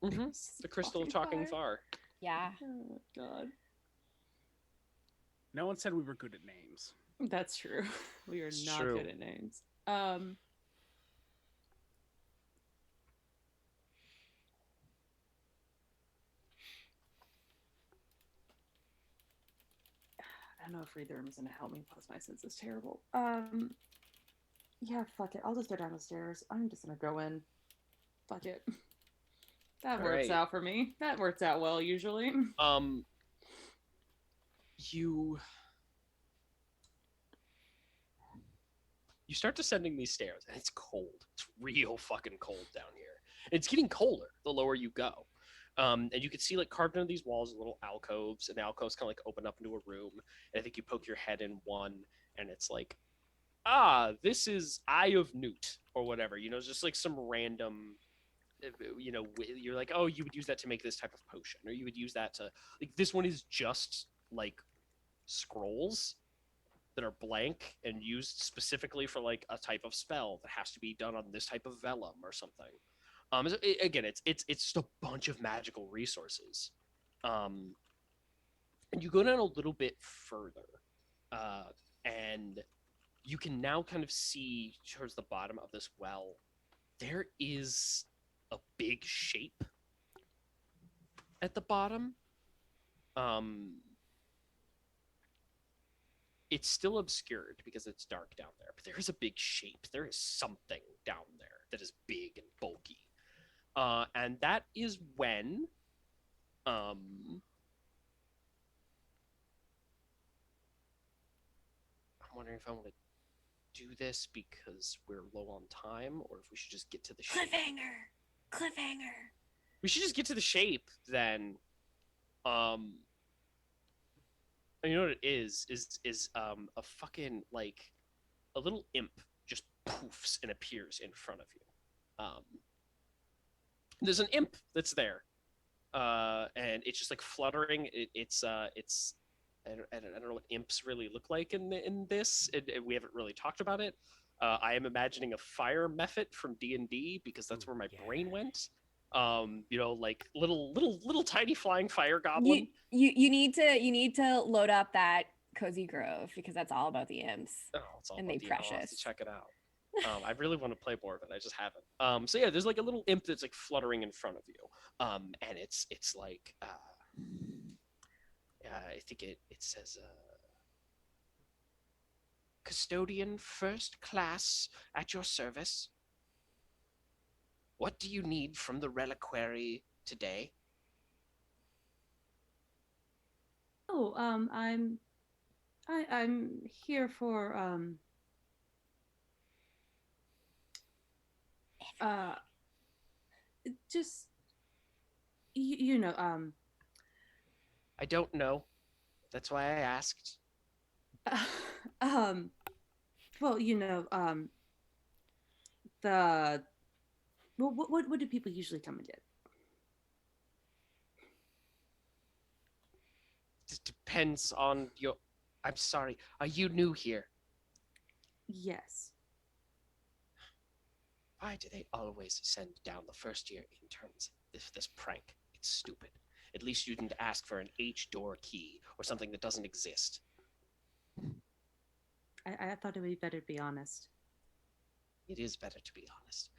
Mm-hmm. The crystal of talking fire. Yeah. Oh God. No one said we were good at names. That's true. We are It's not true. good at names. I don't know if read the room is gonna help me. Plus, my sense is terrible. Yeah, fuck it. I'll just go down the stairs. I'm just gonna go in. Fuck it. That All works right. out for me. That works out well usually. You you start descending these stairs, and it's cold. It's real fucking cold down here. It's getting colder the lower you go. And you can see like carved into these walls little alcoves, and the alcoves kind of like open up into a room. And I think you poke your head in one, and it's like, this is Eye of Newt or whatever. You know, it's just like some random. You know, you're like, oh, you would use that to make this type of potion, or you would use that to like. This one is just like scrolls that are blank and used specifically for like a type of spell that has to be done on this type of vellum or something. Again, it's just a bunch of magical resources, and you go down a little bit further, and you can now kind of see towards the bottom of this well, there is a big shape at the bottom. It's still obscured because it's dark down there, but there is a big shape. There is something down there that is big and bulky. And that is when I'm wondering if I want to do this because we're low on time, or if we should just get to the shape. Cliffhanger. We should just get to the shape then. You know what it is a fucking like a little imp just poofs and appears in front of you. There's an imp that's there, and it's just like fluttering. It's I don't know what imps really look like in this. We haven't really talked about it. I am imagining a fire method from D&D because that's where my brain went. You know, like little tiny flying fire goblin. You need to load up that Cozy Grove because that's all about the imps. Oh, it's all and about they I'll have precious. to check it out. I really want to play more of it. I just haven't. So yeah, there's like a little imp that's like fluttering in front of you. And it's like I think it says custodian first class at your service. What do you need from the reliquary today? Oh, I'm here for just you know I don't know. That's why I asked. well, you know, the well, what do people usually come and get? It depends on your. I'm sorry. Are you new here? Yes. Why do they always send down the first year interns? This prank. It's stupid. At least you didn't ask for an H-door key or something that doesn't exist. I thought it would be better to be honest. It is better to be honest.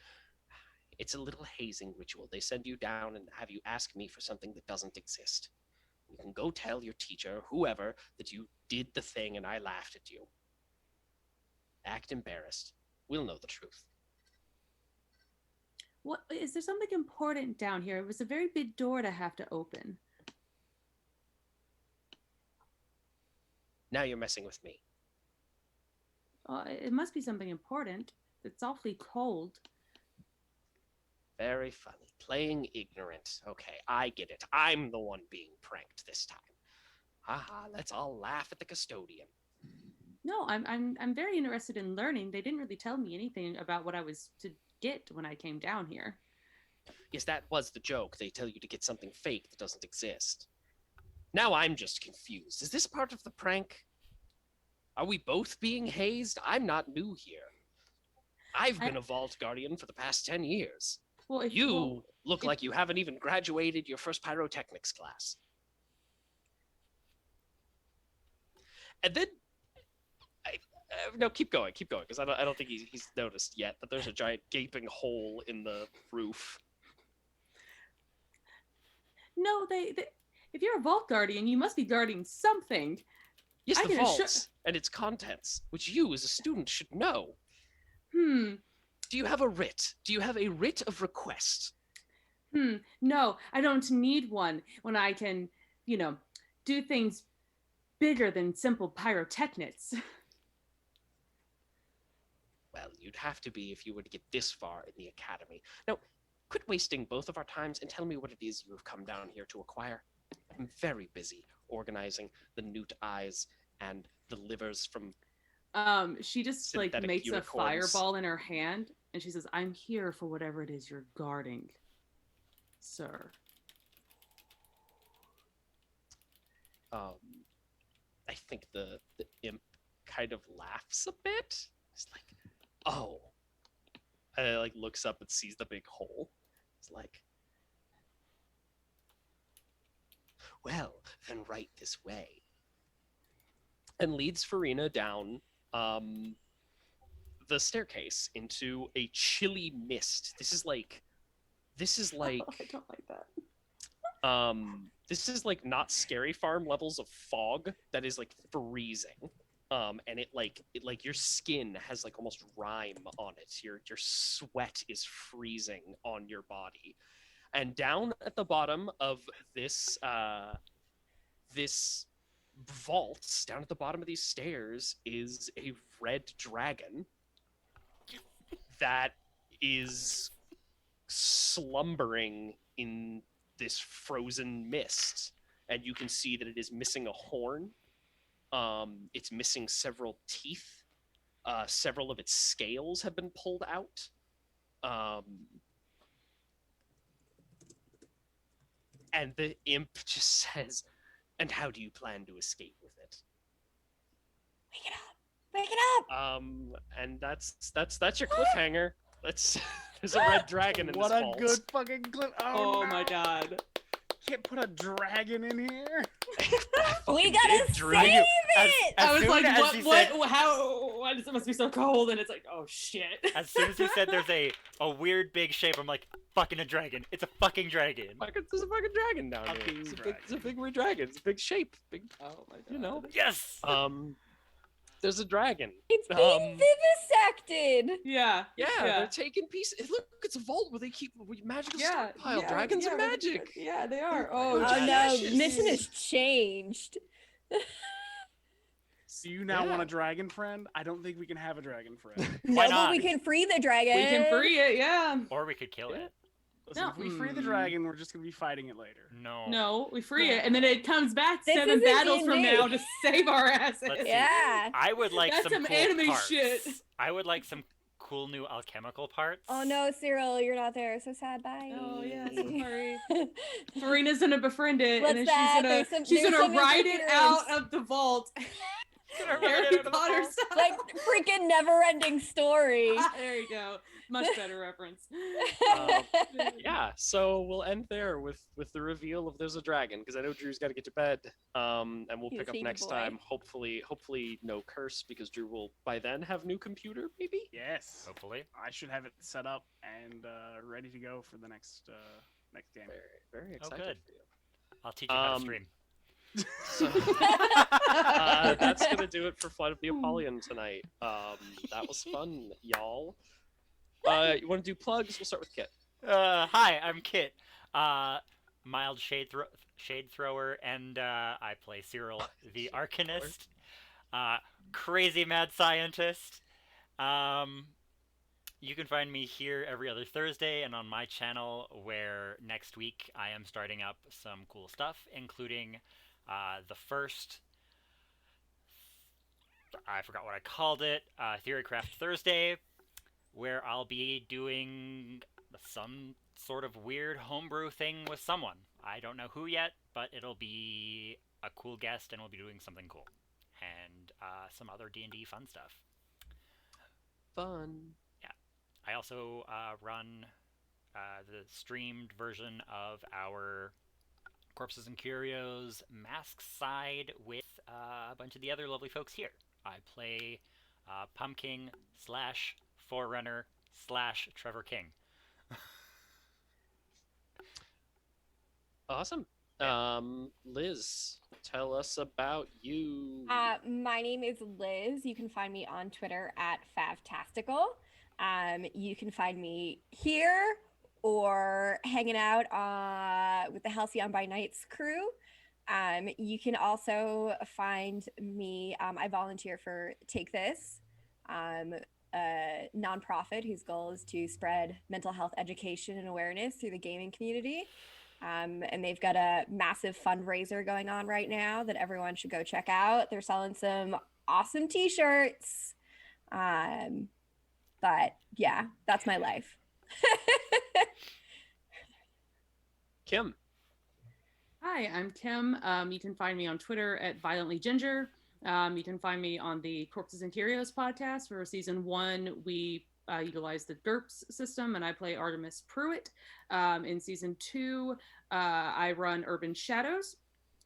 It's a little hazing ritual. They send you down and have you ask me for something that doesn't exist. You can go tell your teacher, whoever, that you did the thing and I laughed at you. Act embarrassed. We'll know the truth. What is there something important down here? It was a very big door to have to open. Now you're messing with me. It must be something important. It's awfully cold. Very funny. Playing ignorant. Okay, I get it. I'm the one being pranked this time. Haha, let's all laugh at the custodian. No, I'm very interested in learning. They didn't really tell me anything about what I was to get when I came down here. Yes, that was the joke. They tell you to get something fake that doesn't exist. Now I'm just confused. Is this part of the prank? Are we both being hazed? I'm not new here. I've been a Vault Guardian for the past 10 years. Well, You look like you haven't even graduated your first pyrotechnics class. And then, no, keep going, because I don't think he's noticed yet that there's a giant gaping hole in the roof. No, they if you're a Vault Guardian, you must be guarding something. Yes, the vaults and its contents, which you as a student should know. Do you have a writ? Do you have a writ of request? No, I don't need one when I can, do things bigger than simple pyrotechnics. Well, you'd have to be if you were to get this far in the academy. Now, quit wasting both of our times and tell me what it is you have come down here to acquire. I'm very busy organizing the newt eyes and the livers from She just like synthetic makes unicorns. a fireball in her hand, and she says, "I'm here for whatever it is you're guarding, sir." I think the imp kind of laughs a bit. It's like, oh. And like looks up and sees the big hole. It's like, well, then right this way. And leads Farina down the staircase into a chilly mist. This is like I don't like that. This is like not Scary Farm levels of fog that is like freezing. And it like your skin has like almost rime on it. Your sweat is freezing on your body. And down at the bottom of this this vault, down at the bottom of these stairs, is a red dragon that is slumbering in this frozen mist, and you can see that it is missing a horn. It's missing several teeth. Several of its scales have been pulled out. And the imp just says, "And how do you plan to escape with it?" Wake it up! Wake it up! And that's your cliffhanger. There's a red dragon in What this a vault. good fucking clip! Oh no. my god. Can't put a dragon in here. We gotta Drew. save it! As I was soon like, as what, he what, said- how, why does it must be so cold? And it's like, oh shit. As soon as he said there's a weird big shape, I'm like, fucking a dragon. It's a fucking dragon. There's a fucking dragon down Fucking here. dragon. It's a big red dragon. It's a big shape. Big, Oh my god. you know. Yes! There's a dragon. It's being vivisected! Yeah. Yeah, they're taking pieces. Look, it's a vault where they keep magical Yeah. stockpile. Dragons are magic. Yeah, they are. Oh, Oh no, delicious. mission has changed. Do you now Yeah. want a dragon friend? I don't think we can have a dragon friend. Why No, but not? we can free the dragon. We can free it, yeah. Or we could kill it. Listen, if we free the Hmm. dragon, we're just gonna be fighting it later. No. No, we free it, and then it comes back This 7 isn't battles from D&D. now to save our asses. Let's see. Yeah. I would like That's some some cool anime parts. shit. I would like some cool new alchemical parts. Oh no, Cyril, you're not there. So sad. Bye. Oh yeah, sorry. Farina's gonna befriend it, What's and then that? she's There's gonna some ride it out interference. of the vault. Gonna ride Harry it out of the Potter vault. style. Like freaking never-ending story. There you go. Much better reference. Yeah, so we'll end there with the reveal of there's a dragon, because I know Drew's got to get to bed. And we'll He's pick a up sleepy next boy. time. Hopefully no curse, because Drew will by then have new computer, maybe. Yes. Hopefully. I should have it set up and ready to go for the next game. Very, very Oh, excited good. for you. I'll teach you how to Um, stream. So that's gonna do it for Flight of the Apollyon tonight. That was fun, y'all. You want to do plugs? We'll start with Kit. Hi, I'm Kit. Mild shade thrower, and I play Cyril, the Arcanist. Crazy mad scientist. You can find me here every other Thursday and on my channel, where next week I am starting up some cool stuff, including the first, I forgot what I called it, Theorycraft Thursday, where I'll be doing some sort of weird homebrew thing with someone. I don't know who yet, but it'll be a cool guest and we'll be doing something cool. And some other D&D fun stuff. Fun. I also run the streamed version of our Corpses and Curios Masks side with a bunch of the other lovely folks here. I play Pumpkin / Forerunner / Trevor King. Awesome. Liz, tell us about you. My name is Liz. You can find me on Twitter at Favtastical. You can find me here or hanging out with the Halcyon by Nights crew. You can also find me, I volunteer for Take This, a nonprofit whose goal is to spread mental health education and awareness through the gaming community. And they've got a massive fundraiser going on right now that everyone should go check out. They're selling some awesome t-shirts. But yeah, that's my life. Kim. Hi, I'm Kim. You can find me on Twitter at Violently Ginger. You can find me on the Corpses and Curios podcast. For season 1, we utilize the GURPS system, and I play Artemis Pruitt. In season 2, I run Urban Shadows,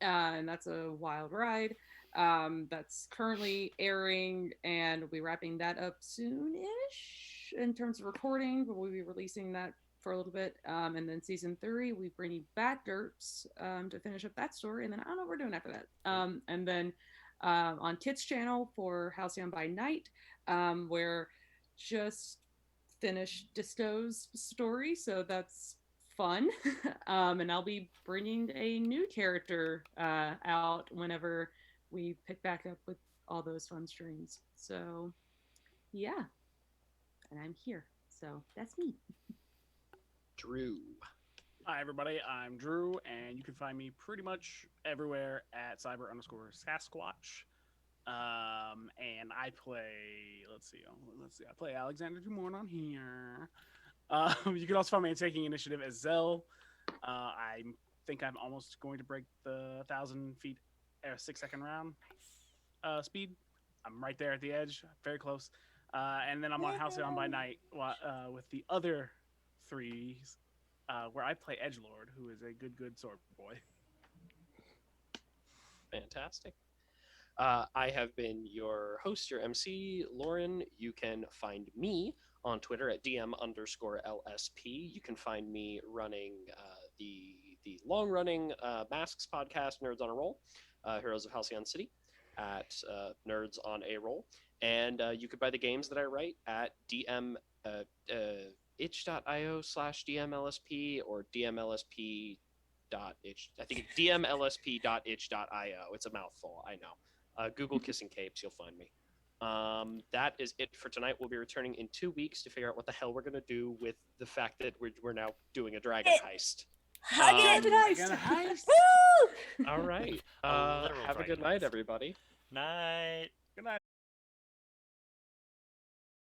and that's a wild ride. That's currently airing, and we'll be wrapping that up soon-ish in terms of recording, but we'll be releasing that for a little bit. And then season 3, we bring you back GURPS to finish up that story, and then I don't know what we're doing after that. And then on Kit's channel for Halcyon by Night, where just finished Disco's story, so that's fun. And I'll be bringing a new character out whenever we pick back up with all those fun streams. So yeah, and I'm here, so that's me. Drew. Hi, everybody. I'm Drew, and you can find me pretty much everywhere at cyber_Sasquatch. And I play, let's see, I play Alexander Dumorn on here. You can also find me in Taking Initiative as Zell. I think I'm almost going to break the 1,000 feet 6-second round speed. I'm right there at the edge, very close. And then I'm on Halcyon by Night with the other 3s, where I play Edgelord, who is a good sword boy. Fantastic. I have been your host, your MC, Lauren. You can find me on Twitter at DM_LSP. You can find me running the long-running Masks podcast, Nerds on a Roll, Heroes of Halcyon City, at Nerds on a Roll. And you could buy the games that I write at itch.io/DMLSP or DMLSP. I think it's dmlsp.itch.io. It's a mouthful, I know. Google Kissing Capes, you'll find me. That is it for tonight. We'll be returning in 2 weeks to figure out what the hell we're going to do with the fact that we're now doing a dragon heist. Dragon heist! Woo! All right. A literal Have a dragon good night, heist. everybody. Night. Good night.